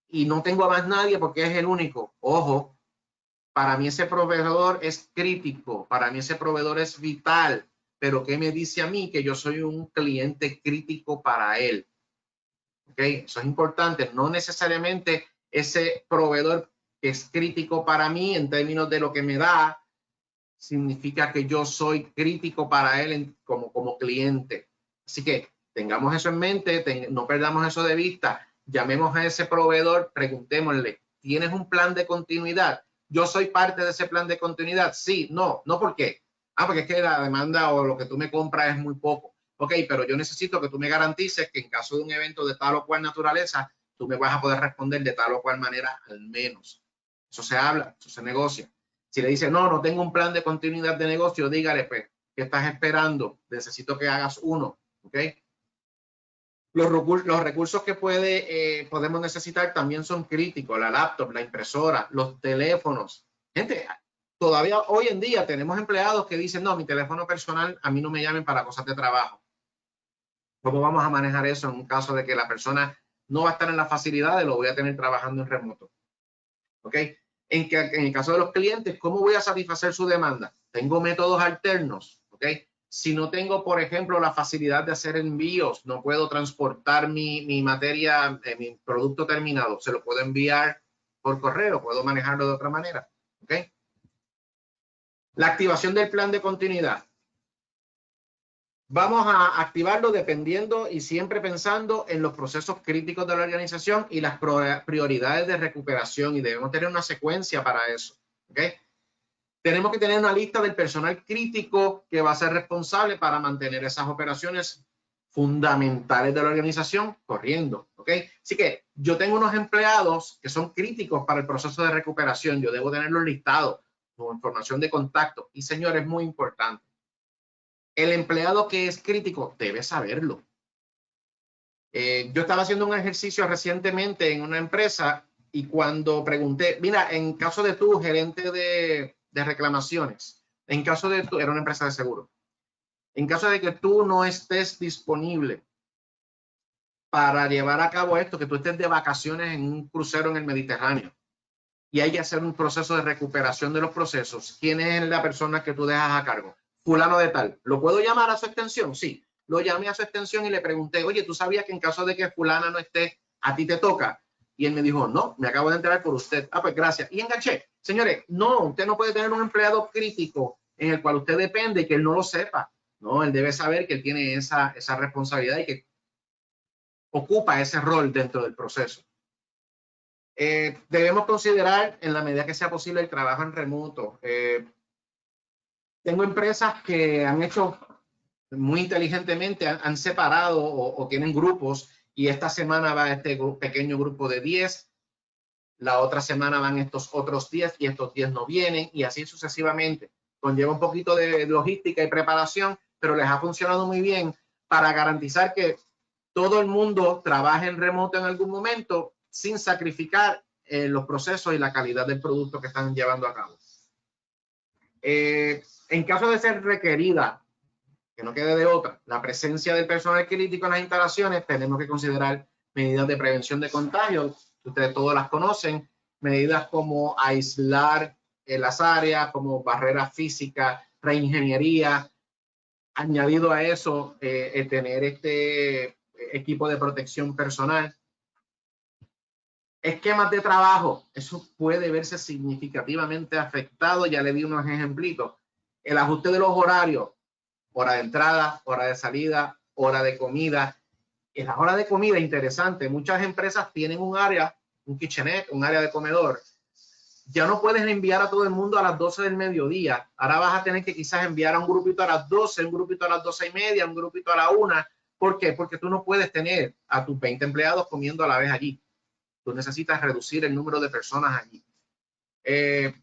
y no tengo a más nadie porque es el único. Ojo, para mí ese proveedor es crítico, para mí ese proveedor es vital, pero ¿qué me dice a mí? Que yo soy un cliente crítico para él. ¿Ok? Eso es importante. No necesariamente ese proveedor que es crítico para mí en términos de lo que me da, significa que yo soy crítico para él como cliente. Así que tengamos eso en mente, no perdamos eso de vista. Llamemos a ese proveedor, preguntémosle, ¿tienes un plan de continuidad? ¿Yo soy parte de ese plan de continuidad? Sí, no, no, ¿por qué? Porque es que la demanda o lo que tú me compras es muy poco. Ok, pero yo necesito que tú me garantices que en caso de un evento de tal o cual naturaleza, tú me vas a poder responder de tal o cual manera al menos. Eso se habla, eso se negocia. Si le dice, no, no tengo un plan de continuidad de negocio, dígale, pues, ¿qué estás esperando? Necesito que hagas uno, ¿ok? Los recursos que podemos necesitar también son críticos, la laptop, la impresora, los teléfonos. Gente, todavía hoy en día tenemos empleados que dicen, no, mi teléfono personal, a mí no me llamen para cosas de trabajo. ¿Cómo vamos a manejar eso en un caso de que la persona no va a estar en las facilidades, lo voy a tener trabajando en remoto? ¿Ok? En el caso de los clientes, ¿cómo voy a satisfacer su demanda? Tengo métodos alternos, ¿ok? Si no tengo, por ejemplo, la facilidad de hacer envíos, no puedo transportar mi materia, mi producto terminado, se lo puedo enviar por correo, puedo manejarlo de otra manera, ¿ok? La activación del plan de continuidad. Vamos a activarlo dependiendo y siempre pensando en los procesos críticos de la organización y las prioridades de recuperación, y debemos tener una secuencia para eso. ¿Okay? Tenemos que tener una lista del personal crítico que va a ser responsable para mantener esas operaciones fundamentales de la organización corriendo. ¿Okay? Así que yo tengo unos empleados que son críticos para el proceso de recuperación. Yo debo tenerlos listados con información de contacto. Y señores, muy importante. El empleado que es crítico debe saberlo. Yo estaba haciendo un ejercicio recientemente en una empresa y cuando pregunté, mira, en caso de tu gerente de reclamaciones, en caso de tú, era una empresa de seguro, en caso de que tú no estés disponible para llevar a cabo esto, que tú estés de vacaciones en un crucero en el Mediterráneo y hay que hacer un proceso de recuperación de los procesos, ¿quién es la persona que tú dejas a cargo? Fulano de tal. ¿Lo puedo llamar a su extensión? Sí. Lo llamé a su extensión y le pregunté, oye, ¿tú sabías que en caso de que fulana no esté, a ti te toca? Y él me dijo, no, me acabo de enterar por usted. Ah, pues gracias. Y enganché. Señores, no, usted no puede tener un empleado crítico en el cual usted depende y que él no lo sepa. No, él debe saber que él tiene esa responsabilidad y que ocupa ese rol dentro del proceso. Debemos considerar, en la medida que sea posible, el trabajo en remoto. Tengo empresas que han hecho muy inteligentemente, han separado o tienen grupos y esta semana va este pequeño grupo de 10, la otra semana van estos otros 10 y estos 10 no vienen y así sucesivamente. Conlleva un poquito de logística y preparación, pero les ha funcionado muy bien para garantizar que todo el mundo trabaje en remoto en algún momento sin sacrificar los procesos y la calidad del producto que están llevando a cabo. En caso de ser requerida, que no quede de otra, la presencia del personal crítico en las instalaciones, tenemos que considerar medidas de prevención de contagios. Ustedes todos las conocen, medidas como aislar las áreas, como barreras físicas, reingeniería. Añadido a eso, tener este equipo de protección personal. Esquemas de trabajo, eso puede verse significativamente afectado. Ya le di unos ejemplitos. El ajuste de los horarios, hora de entrada, hora de salida, hora de comida. En la hora de comida, interesante, muchas empresas tienen un área, un kitchenette, un área de comedor. Ya no puedes enviar a todo el mundo a las 12 del mediodía. Ahora vas a tener que quizás enviar a un grupito a las 12, un grupito a las 12:30, un grupito a la 1. ¿Por qué? Porque tú no puedes tener a tus 20 empleados comiendo a la vez allí. Tú necesitas reducir el número de personas allí.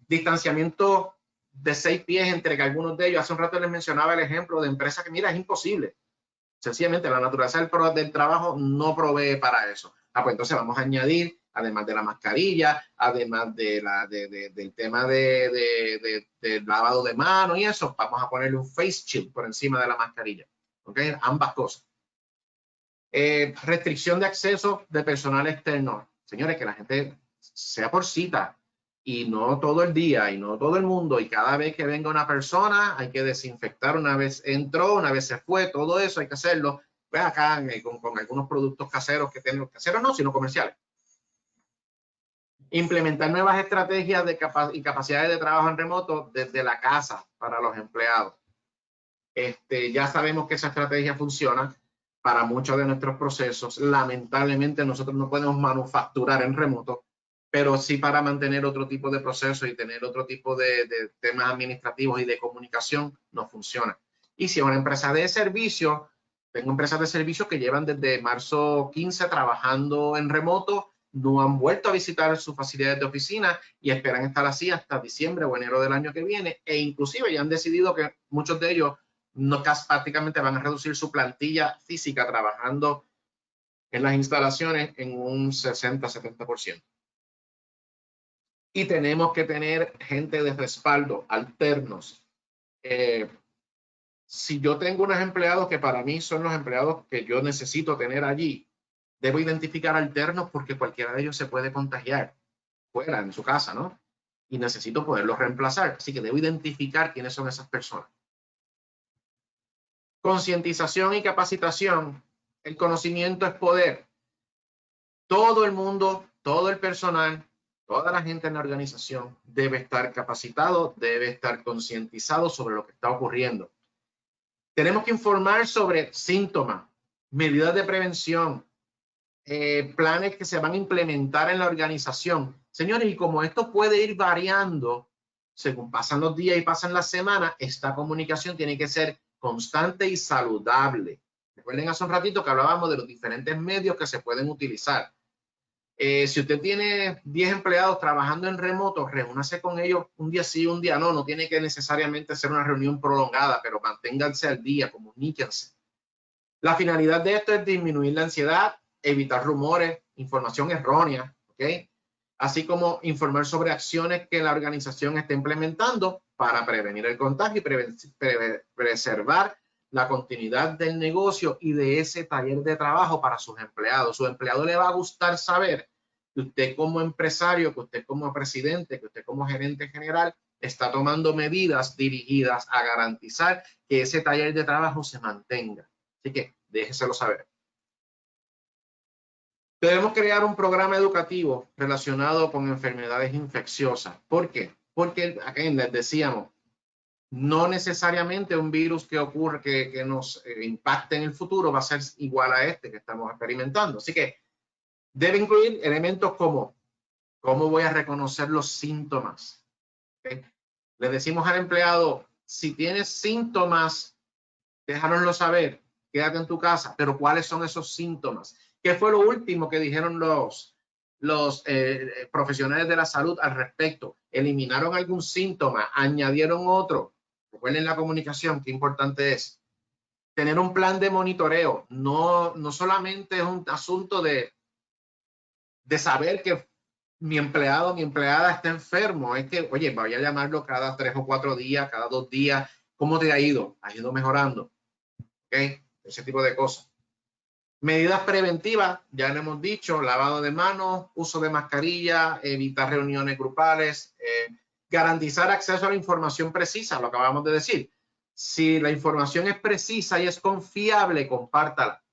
Distanciamiento de 6 pies entre algunos de ellos. Hace un rato les mencionaba el ejemplo de empresas que, mira, es imposible. Sencillamente la naturaleza del trabajo no provee para eso. Pues entonces vamos a añadir, además de la mascarilla, además de del tema del lavado de manos y eso, vamos a ponerle un face shield por encima de la mascarilla. ¿Ok? Ambas cosas. Restricción de acceso de personal externo. Señores, que la gente sea por cita y no todo el día y no todo el mundo, y cada vez que venga una persona hay que desinfectar. Una vez entró, una vez se fue, todo eso hay que hacerlo pues acá con algunos productos caseros que tenemos, caseros no, sino comerciales. Implementar nuevas estrategias y capacidades de trabajo en remoto desde la casa para los empleados. Ya sabemos que esa estrategia funciona para muchos de nuestros procesos. Lamentablemente nosotros no podemos manufacturar en remoto, pero sí para mantener otro tipo de procesos y tener otro tipo de temas administrativos y de comunicación no funciona. Y si es una empresa de servicio, tengo empresas de servicio que llevan desde marzo 15 trabajando en remoto, no han vuelto a visitar sus facilidades de oficina y esperan estar así hasta diciembre o enero del año que viene, e inclusive ya han decidido que muchos de ellos prácticamente van a reducir su plantilla física trabajando en las instalaciones en un 60-70%. Y tenemos que tener gente de respaldo, alternos. Si yo tengo unos empleados que para mí son los empleados que yo necesito tener allí, debo identificar alternos porque cualquiera de ellos se puede contagiar fuera, en su casa, ¿no? Y necesito poderlos reemplazar. Así que debo identificar quiénes son esas personas. Concientización y capacitación. El conocimiento es poder. Todo el mundo, todo el personal, toda la gente en la organización debe estar capacitado, debe estar concientizado sobre lo que está ocurriendo. Tenemos que informar sobre síntomas, medidas de prevención, planes que se van a implementar en la organización. Señores, y como esto puede ir variando según pasan los días y pasan las semanas, esta comunicación tiene que ser constante y saludable. Recuerden hace un ratito que hablábamos de los diferentes medios que se pueden utilizar. Si usted tiene 10 empleados trabajando en remoto, reúnase con ellos un día sí, un día no. No tiene que necesariamente ser una reunión prolongada, pero manténganse al día, comuníquense. La finalidad de esto es disminuir la ansiedad, evitar rumores, información errónea, ¿ok? Así como informar sobre acciones que la organización está implementando para prevenir el contagio y preservar la continuidad del negocio y de ese taller de trabajo para sus empleados. Su empleado le va a gustar saber que usted como empresario, que usted como presidente, que usted como gerente general está tomando medidas dirigidas a garantizar que ese taller de trabajo se mantenga. Así que déjeselo saber. Debemos crear un programa educativo relacionado con enfermedades infecciosas. ¿Por qué? Porque, aquí les decíamos, no necesariamente un virus que ocurre, que nos impacte en el futuro va a ser igual a este que estamos experimentando. Así que debe incluir elementos como cómo voy a reconocer los síntomas. ¿Okay? Le decimos al empleado, si tienes síntomas, déjanoslo saber, quédate en tu casa, pero ¿cuáles son esos síntomas? ¿Qué fue lo último que dijeron los profesionales de la salud al respecto? ¿Eliminaron algún síntoma? ¿Añadieron otro? Recuerden la comunicación, qué importante es. Tener un plan de monitoreo. No solamente es un asunto de de saber que mi empleado, mi empleada está enfermo. Es que, oye, voy a llamarlo cada 3 o 4 días, cada 2 días. ¿Cómo te ha ido? ¿Has ido mejorando? ¿Ok? Ese tipo de cosas. Medidas preventivas, ya lo hemos dicho, lavado de manos, uso de mascarilla, evitar reuniones grupales, garantizar acceso a la información precisa, lo acabamos de decir. Si la información es precisa y es confiable, compártala.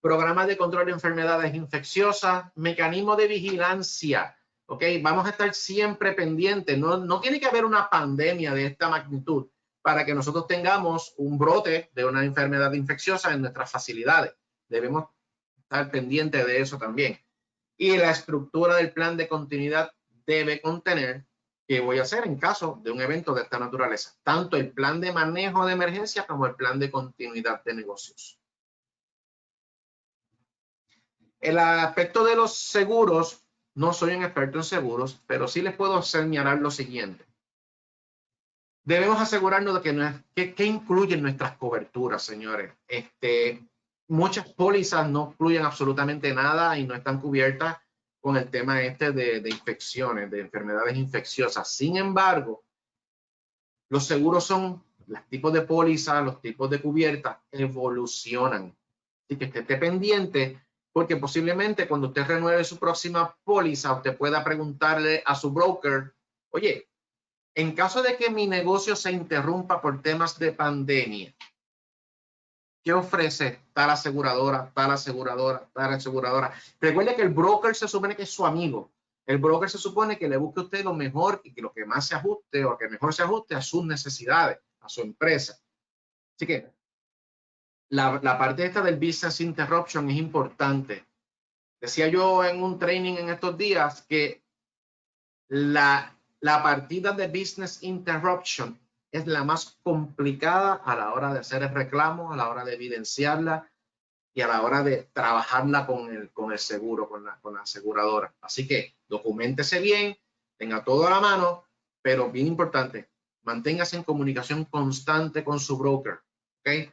Programas de control de enfermedades infecciosas, mecanismos de vigilancia, ¿ok? Vamos a estar siempre pendientes. No tiene que haber una pandemia de esta magnitud para que nosotros tengamos un brote de una enfermedad infecciosa en nuestras facilidades. Debemos estar pendientes de eso también. Y la estructura del plan de continuidad debe contener qué voy a hacer en caso de un evento de esta naturaleza. Tanto el plan de manejo de emergencia como el plan de continuidad de negocios. El aspecto de los seguros, no soy un experto en seguros, pero sí les puedo señalar lo siguiente. Debemos asegurarnos de que incluyen nuestras coberturas, señores. Muchas pólizas no incluyen absolutamente nada y no están cubiertas con el tema de infecciones, de enfermedades infecciosas. Sin embargo, los seguros son los tipos de póliza, los tipos de cubierta evolucionan. Así que esté pendiente porque posiblemente cuando usted renueve su próxima póliza, usted pueda preguntarle a su broker, oye, en caso de que mi negocio se interrumpa por temas de pandemia, ¿qué ofrece tal aseguradora, tal aseguradora, tal aseguradora? Recuerde que el broker se supone que es su amigo. El broker se supone que le busque a usted lo mejor y que lo que más se ajuste o que mejor se ajuste a sus necesidades, a su empresa. Así que la parte esta del business interruption es importante. Decía yo en un training en estos días que la partida de business interruption es la más complicada a la hora de hacer el reclamo, a la hora de evidenciarla y a la hora de trabajarla con el seguro, con la aseguradora. Así que documéntese bien, tenga todo a la mano, pero bien importante, manténgase en comunicación constante con su broker. ¿Okay?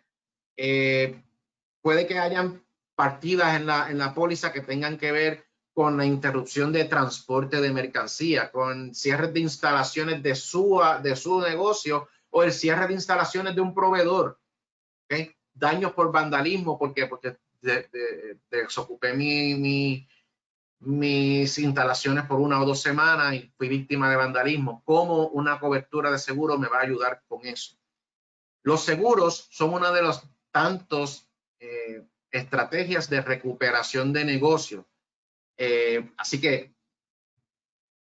Puede que hayan partidas en la póliza que tengan que ver con la interrupción de transporte de mercancía, con cierres de instalaciones de su negocio o el cierre de instalaciones de un proveedor. ¿Okay? Daños por vandalismo, porque desocupé mis instalaciones por 1 o 2 semanas y fui víctima de vandalismo. ¿Cómo una cobertura de seguro me va a ayudar con eso? Los seguros son una de los tantos estrategias de recuperación de negocio. Así que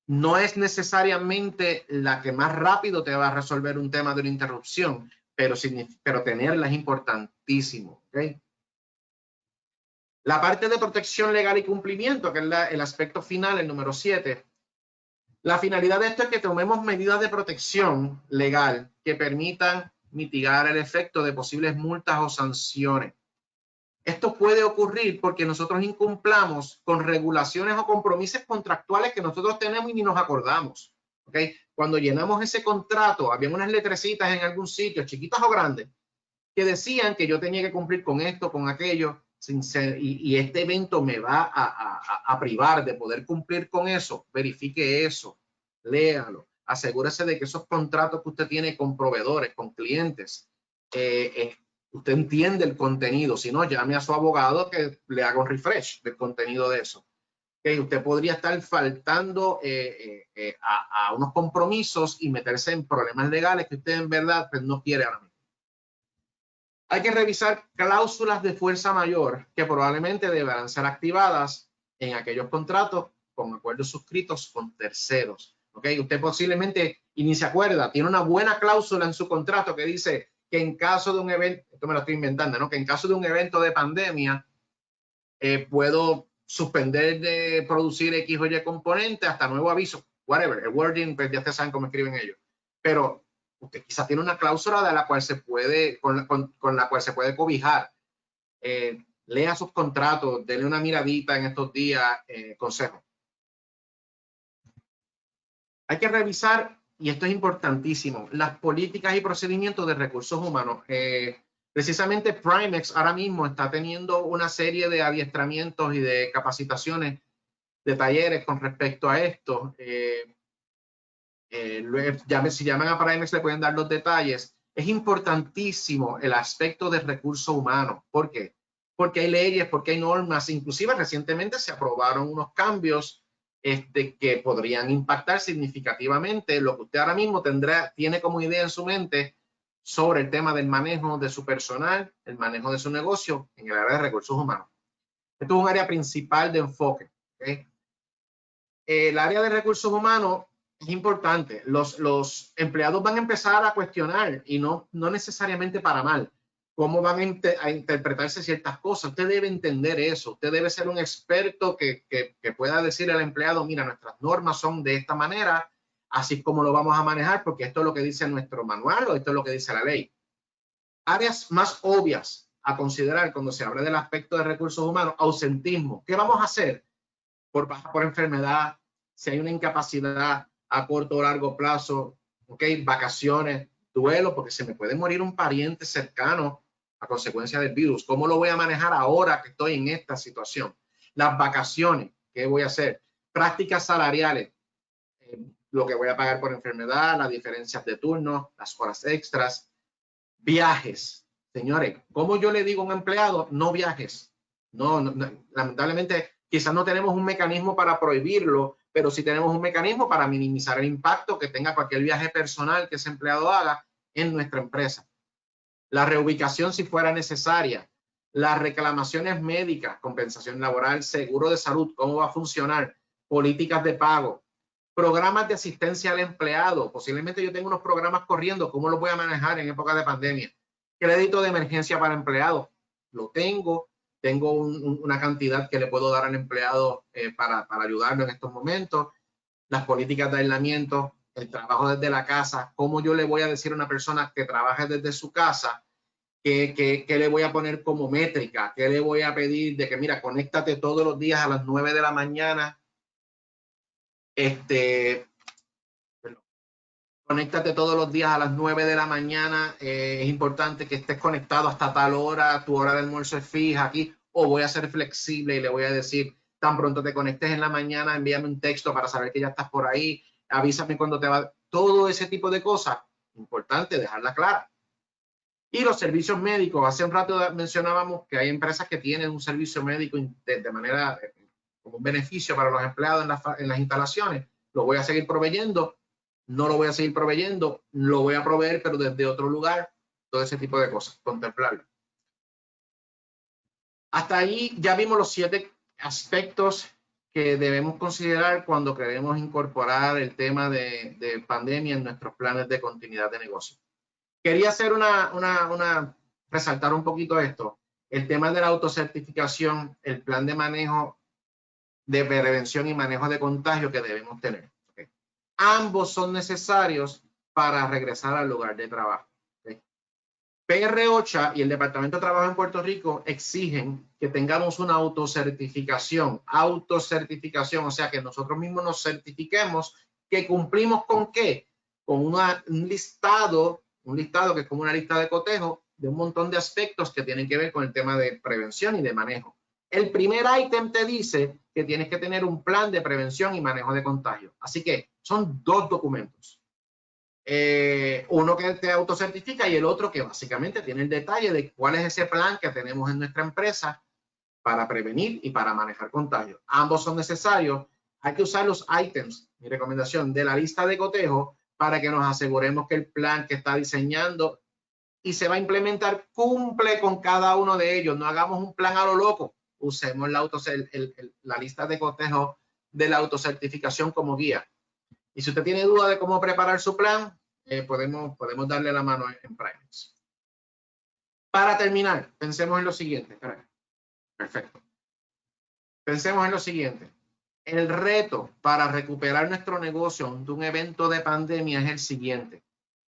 no es necesariamente la que más rápido te va a resolver un tema de una interrupción, pero tenerla es importantísimo. ¿Okay? La parte de protección legal y cumplimiento, que es el aspecto final, el número 7. La finalidad de esto es que tomemos medidas de protección legal que permitan mitigar el efecto de posibles multas o sanciones. Esto puede ocurrir porque nosotros incumplamos con regulaciones o compromisos contractuales que nosotros tenemos y ni nos acordamos. ¿Okay? Cuando llenamos ese contrato, había unas letrecitas en algún sitio, chiquitas o grandes, que decían que yo tenía que cumplir con esto, con aquello, y este evento me va a privar de poder cumplir con eso. Verifique eso, léalo, asegúrese de que esos contratos que usted tiene con proveedores, con clientes, usted entiende el contenido. Si no, llame a su abogado que le haga un refresh del contenido de eso. Okay, usted podría estar faltando a unos compromisos y meterse en problemas legales que usted en verdad pues, no quiere ahora mismo. Hay que revisar cláusulas de fuerza mayor que probablemente deberán ser activadas en aquellos contratos con acuerdos suscritos con terceros. Okay, usted posiblemente, y ni se acuerda, tiene una buena cláusula en su contrato que dice que en caso de un evento, esto me lo estoy inventando, ¿no? Que en caso de un evento de pandemia, puedo suspender de producir X o Y componente hasta nuevo aviso, whatever, el wording, pues ya ustedes saben cómo escriben ellos. Pero usted quizá tiene una cláusula de la cual se puede, con la cual se puede cobijar. Lea sus contratos, denle una miradita en estos días, consejo. Hay que revisar, y esto es importantísimo, las políticas y procedimientos de recursos humanos. Precisamente Primex ahora mismo está teniendo una serie de adiestramientos y de capacitaciones de talleres con respecto a esto. Si llaman a Primex le pueden dar los detalles. Es importantísimo el aspecto del recurso humano. ¿Por qué? Porque hay leyes, porque hay normas. Inclusive recientemente se aprobaron unos cambios que podrían impactar significativamente lo que usted ahora mismo tiene como idea en su mente sobre el tema del manejo de su personal, el manejo de su negocio en el área de recursos humanos. Esto es un área principal de enfoque. ¿Okay? El área de recursos humanos es importante. Los empleados van a empezar a cuestionar y no necesariamente para mal. ¿Cómo van a interpretarse ciertas cosas? Usted debe entender eso. Usted debe ser un experto que pueda decirle al empleado, mira, nuestras normas son de esta manera, así es como lo vamos a manejar, porque esto es lo que dice nuestro manual o esto es lo que dice la ley. Áreas más obvias a considerar cuando se habla del aspecto de recursos humanos, ausentismo. ¿Qué vamos a hacer? Por baja por enfermedad, si hay una incapacidad a corto o largo plazo, okay, vacaciones, duelo, porque se me puede morir un pariente cercano a consecuencia del virus. ¿Cómo lo voy a manejar ahora que estoy en esta situación? Las vacaciones, ¿qué voy a hacer? Prácticas salariales, lo que voy a pagar por enfermedad, las diferencias de turno, las horas extras, viajes. Señores, ¿cómo yo le digo a un empleado no viajes? No, lamentablemente quizás no tenemos un mecanismo para prohibirlo, pero sí tenemos un mecanismo para minimizar el impacto que tenga cualquier viaje personal que ese empleado haga en nuestra empresa. La reubicación si fuera necesaria, las reclamaciones médicas, compensación laboral, seguro de salud, cómo va a funcionar, políticas de pago, programas de asistencia al empleado. Posiblemente yo tengo unos programas corriendo, ¿cómo los voy a manejar en época de pandemia? Crédito de emergencia para empleados, lo tengo una cantidad que le puedo dar al empleado para ayudarlo en estos momentos. Las políticas de aislamiento, el trabajo desde la casa, cómo yo le voy a decir a una persona que trabaje desde su casa, que le voy a poner como métrica, que le voy a pedir de que mira, conéctate todos los días a las 9 de la mañana, conéctate todos los días a las 9 de la mañana, es importante que estés conectado hasta tal hora, tu hora de almuerzo es fija aquí, o voy a ser flexible y le voy a decir, tan pronto te conectes en la mañana, envíame un texto para saber que ya estás por ahí, avísame cuando te va, todo ese tipo de cosas, importante dejarla clara. Y los servicios médicos, hace un rato mencionábamos que hay empresas que tienen un servicio médico de manera, como un beneficio para los empleados en las instalaciones, lo voy a seguir proveyendo. No lo voy a seguir proveyendo, lo voy a proveer, pero desde otro lugar, todo ese tipo de cosas, contemplarlo. Hasta ahí ya vimos los 7 aspectos que debemos considerar cuando queremos incorporar el tema de pandemia en nuestros planes de continuidad de negocio. Quería hacer resaltar un poquito esto, el tema de la autocertificación, el plan de manejo de prevención y manejo de contagio que debemos tener. Ambos son necesarios para regresar al lugar de trabajo. ¿Okay? PR-OCHA y el Departamento de Trabajo en Puerto Rico exigen que tengamos una autocertificación, o sea, que nosotros mismos nos certifiquemos que cumplimos con ¿qué? Con un listado que es como una lista de cotejo de un montón de aspectos que tienen que ver con el tema de prevención y de manejo. El primer ítem te dice que tienes que tener un plan de prevención y manejo de contagio. Así que son 2 documentos. Uno que te autocertifica y el otro que básicamente tiene el detalle de cuál es ese plan que tenemos en nuestra empresa para prevenir y para manejar contagio. Ambos son necesarios. Hay que usar los ítems, mi recomendación, de la lista de cotejo para que nos aseguremos que el plan que está diseñando y se va a implementar cumple con cada uno de ellos. No hagamos un plan a lo loco. Usemos la lista de cotejo de la autocertificación como guía. Y si usted tiene duda de cómo preparar su plan, podemos darle la mano en Primex. Para terminar, pensemos en lo siguiente. Perfecto. Pensemos en lo siguiente. El reto para recuperar nuestro negocio ante un evento de pandemia es el siguiente.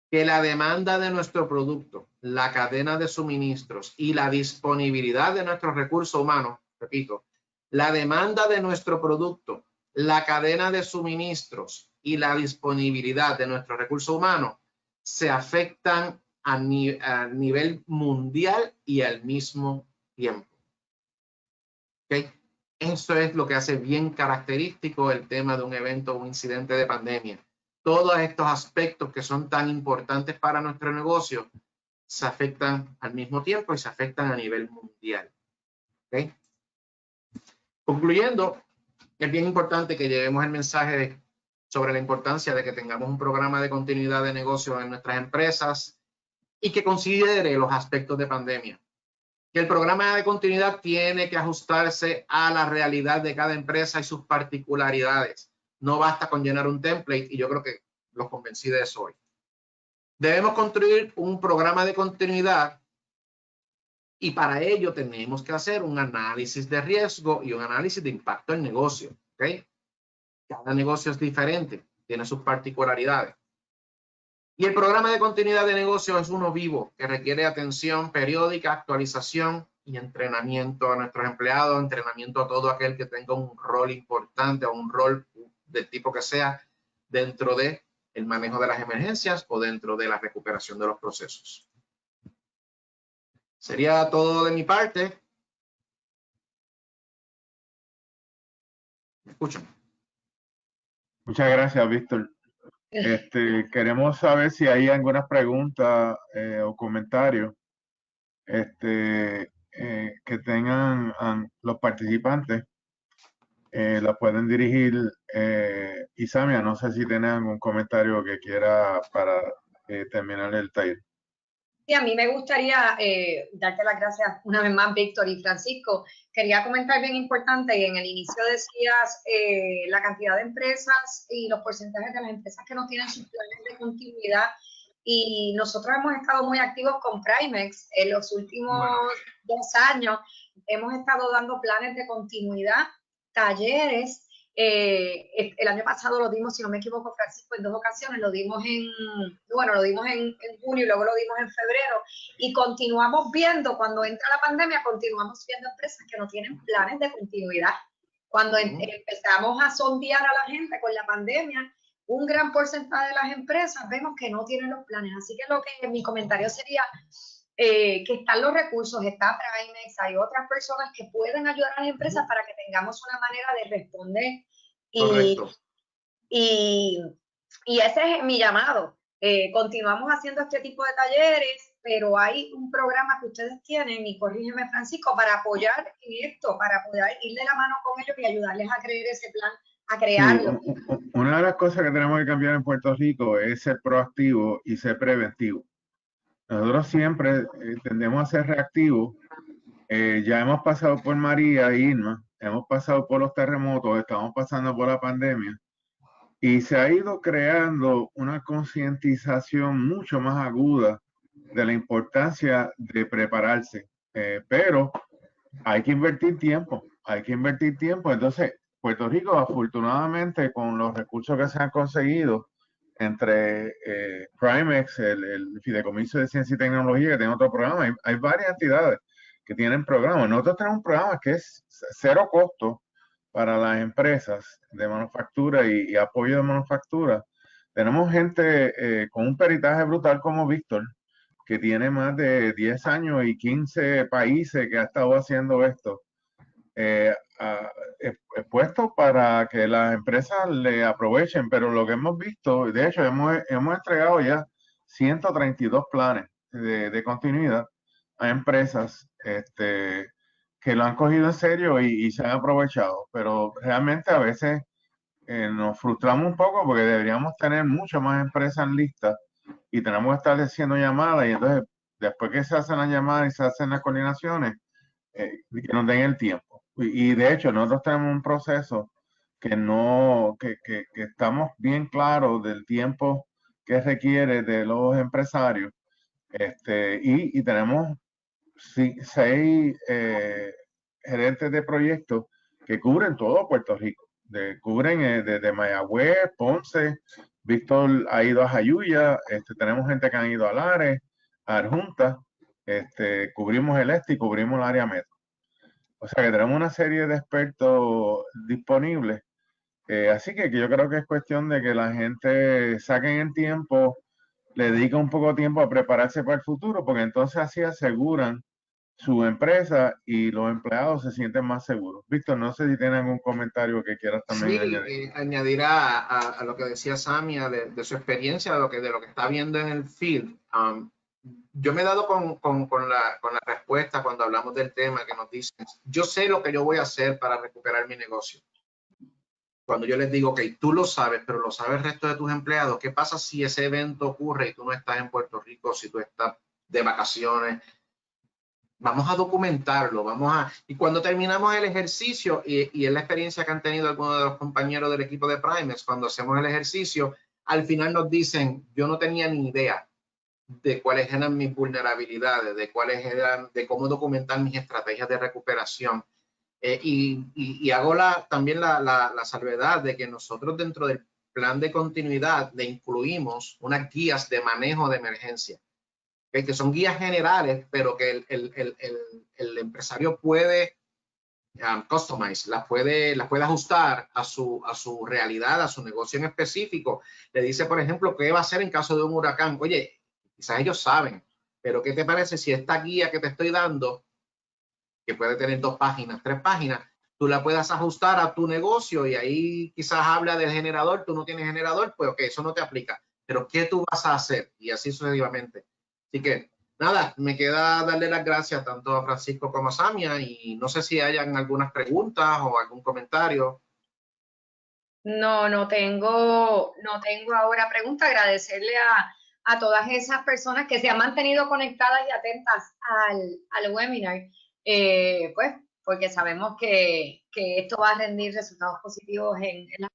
Que la demanda de nuestro producto, la cadena de suministros y la disponibilidad de nuestros recursos humanos, repito, la demanda de nuestro producto, la cadena de suministros y la disponibilidad de nuestros recursos humanos se afectan a nivel mundial y al mismo tiempo. ¿Okay? Eso es lo que hace bien característico el tema de un evento o un incidente de pandemia. Todos estos aspectos que son tan importantes para nuestro negocio se afectan al mismo tiempo y se afectan a nivel mundial. ¿Okay? Concluyendo, es bien importante que llevemos el mensaje sobre la importancia de que tengamos un programa de continuidad de negocio en nuestras empresas y que considere los aspectos de pandemia. Que el programa de continuidad tiene que ajustarse a la realidad de cada empresa y sus particularidades. No basta con llenar un template y yo creo que los convencí de eso hoy. Debemos construir un programa de continuidad y para ello tenemos que hacer un análisis de riesgo y un análisis de impacto en negocio. ¿Okay? Cada negocio es diferente, tiene sus particularidades. Y el programa de continuidad de negocio es uno vivo que requiere atención periódica, actualización y entrenamiento a nuestros empleados, entrenamiento a todo aquel que tenga un rol importante o un rol del tipo que sea dentro de el manejo de las emergencias o dentro de la recuperación de los procesos. Sería todo de mi parte. ¿Me escuchan? Muchas gracias, Víctor. Queremos saber si hay algunas preguntas o comentarios que tengan los participantes. La pueden dirigir. Isamia, no sé si tienen algún comentario que quiera para terminar el taller. Sí, a mí me gustaría darte las gracias una vez más, Víctor y Francisco. Quería comentar bien importante, y en el inicio decías la cantidad de empresas y los porcentajes de las empresas que no tienen sus planes de continuidad. Y nosotros hemos estado muy activos con Primex en los últimos 2 años. Hemos estado dando planes de continuidad, talleres. El año pasado lo dimos, si no me equivoco, Francisco, en 2 ocasiones, lo dimos en junio y luego lo dimos en febrero, y continuamos viendo, cuando entra la pandemia, continuamos viendo empresas que no tienen planes de continuidad. Cuando empezamos a sondear a la gente con la pandemia, un gran porcentaje de las empresas vemos que no tienen los planes. Así que lo que mi comentario sería que están los recursos, está Primex, hay otras personas que pueden ayudar a las empresas para que tengamos una manera de responder. Y ese es mi llamado. Continuamos haciendo este tipo de talleres, pero hay un programa que ustedes tienen, y corrígeme, Francisco, para apoyar en esto, para poder ir de la mano con ellos y ayudarles a crear ese plan, a crearlo. Sí, una de las cosas que tenemos que cambiar en Puerto Rico es ser proactivo y ser preventivo. Nosotros siempre tendemos a ser reactivos. Ya hemos pasado por María e Irma, hemos pasado por los terremotos, estamos pasando por la pandemia y se ha ido creando una concientización mucho más aguda de la importancia de prepararse, pero hay que invertir tiempo, Entonces, Puerto Rico, afortunadamente, con los recursos que se han conseguido entre Primex, el Fideicomiso de Ciencia y Tecnología, que tiene otro programa, hay varias entidades que tienen programas. Nosotros tenemos un programa que es 0 costo para las empresas de manufactura y apoyo de manufactura. Tenemos gente con un peritaje brutal como Víctor, que tiene más de 10 años y 15 países que ha estado haciendo esto, expuesto para que las empresas le aprovechen, pero lo que hemos visto, de hecho hemos entregado ya 132 planes de continuidad a empresas que lo han cogido en serio y se han aprovechado, pero realmente a veces nos frustramos un poco porque deberíamos tener mucho más empresas listas y tenemos que estar haciendo llamadas, y entonces después que se hacen las llamadas y se hacen las coordinaciones, que nos den el tiempo. Y de hecho nosotros tenemos un proceso que estamos bien claros del tiempo que requiere de los empresarios, y tenemos 6 gerentes de proyectos que cubren todo Puerto Rico, cubren desde Mayagüez, Ponce. Víctor ha ido a Jayuya, tenemos gente que han ido a Lares, a Adjunta, cubrimos el y cubrimos el área metro. O sea que tenemos una serie de expertos disponibles. Así que yo creo que es cuestión de que la gente saquen el tiempo, le dedique un poco de tiempo a prepararse para el futuro, porque entonces así aseguran su empresa y los empleados se sienten más seguros. Víctor, no sé si tienen algún comentario que quieras también añadir. Añadir a lo que decía Samia de su experiencia, de lo que está viendo en el field. Yo me he dado con la respuesta cuando hablamos del tema que nos dicen, yo sé lo que yo voy a hacer para recuperar mi negocio. Cuando yo les digo, ok, tú lo sabes, pero lo sabe el resto de tus empleados, ¿qué pasa si ese evento ocurre y tú no estás en Puerto Rico, si tú estás de vacaciones? Vamos a documentarlo, y cuando terminamos el ejercicio, y es la experiencia que han tenido algunos de los compañeros del equipo de Primex, cuando hacemos el ejercicio, al final nos dicen, yo no tenía ni idea de cuáles eran mis vulnerabilidades, de cómo documentar mis estrategias de recuperación. Y hago también la salvedad de que nosotros dentro del plan de continuidad le incluimos unas guías de manejo de emergencia, que son guías generales, pero que el empresario puede customize, las puede ajustar a su realidad, a su negocio en específico. Le dice, por ejemplo, qué va a hacer en caso de un huracán. Oye, quizás ellos saben, pero ¿qué te parece si esta guía que te estoy dando, que puede tener 2 páginas, 3 páginas, tú la puedas ajustar a tu negocio? Y ahí quizás habla del generador, tú no tienes generador, pues ok, eso no te aplica, pero ¿qué tú vas a hacer? Y así sucesivamente. Así que nada, me queda darle las gracias tanto a Francisco como a Samia, y no sé si hayan algunas preguntas o algún comentario. No tengo ahora pregunta. Agradecerle a todas esas personas que se han mantenido conectadas y atentas al webinar, pues porque sabemos que esto va a rendir resultados positivos en la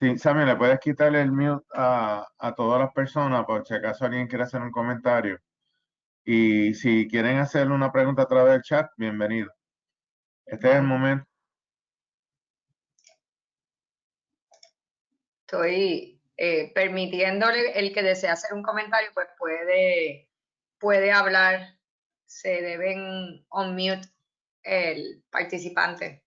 Sí, Sammy, ¿le puedes quitar el mute a todas las personas por si acaso alguien quiere hacer un comentario? Y si quieren hacerle una pregunta a través del chat, bienvenido. Este es el momento. Estoy permitiéndole, el que desea hacer un comentario, pues puede hablar. Se deben unmute el participante.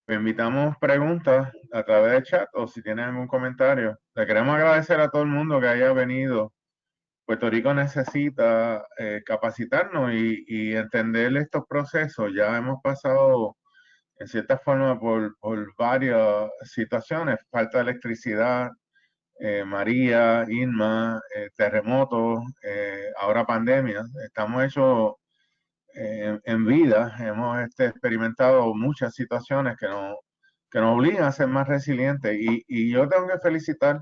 Invitamos preguntas a través del chat o si tienen algún comentario. Le queremos agradecer a todo el mundo que haya venido. Puerto Rico necesita capacitarnos y entender estos procesos. Ya hemos pasado en cierta forma por varias situaciones, falta de electricidad, María, Irma, terremotos, ahora pandemia. Estamos hechos en vida, hemos experimentado muchas situaciones que nos obligan a ser más resilientes y yo tengo que felicitar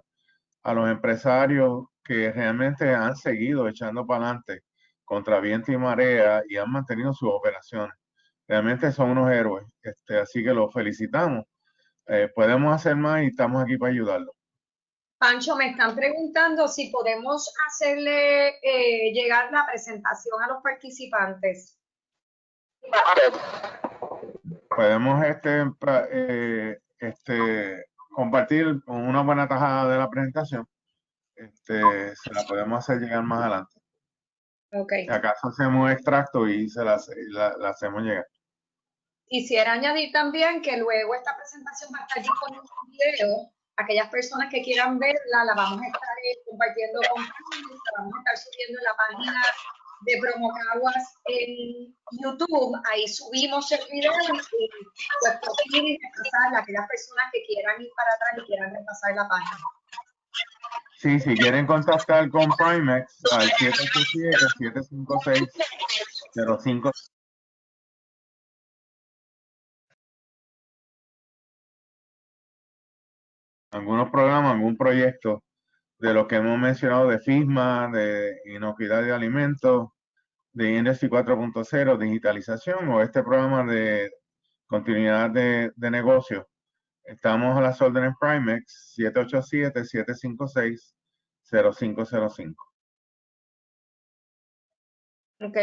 a los empresarios que realmente han seguido echando para adelante contra viento y marea y han mantenido sus operaciones. Realmente son unos héroes, así que los felicitamos. Podemos hacer más y estamos aquí para ayudarlos. Pancho, me están preguntando si podemos hacerle llegar la presentación a los participantes. Podemos compartir una buena tajada de la presentación. Se la podemos hacer llegar más adelante. Okay. Si acaso hacemos extracto y se la hacemos llegar. Quisiera añadir también que luego esta presentación va a estar disponible en video. Aquellas personas que quieran verla, la vamos a estar compartiendo con ustedes, la vamos a estar subiendo en la página de Promocaguas en YouTube. Ahí subimos el video y pues pueden ir y repasarla, aquellas personas que quieran ir para atrás y quieran repasar la página. Sí, si quieren contactar con Primex al 787-756-05. Algunos programas, algún proyecto de lo que hemos mencionado de FISMA, de inocuidad de alimentos, de Industry 4.0, digitalización o este programa de continuidad de negocio. Estamos a las órdenes Primex 787-756-0505. Ok,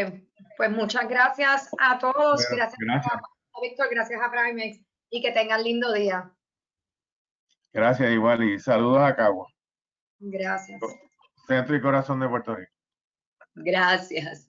pues muchas gracias a todos. Bueno, gracias a Víctor, gracias a Primex y que tengan lindo día. Gracias igual y saludos a Cagua. Gracias. Centro y corazón de Puerto Rico. Gracias.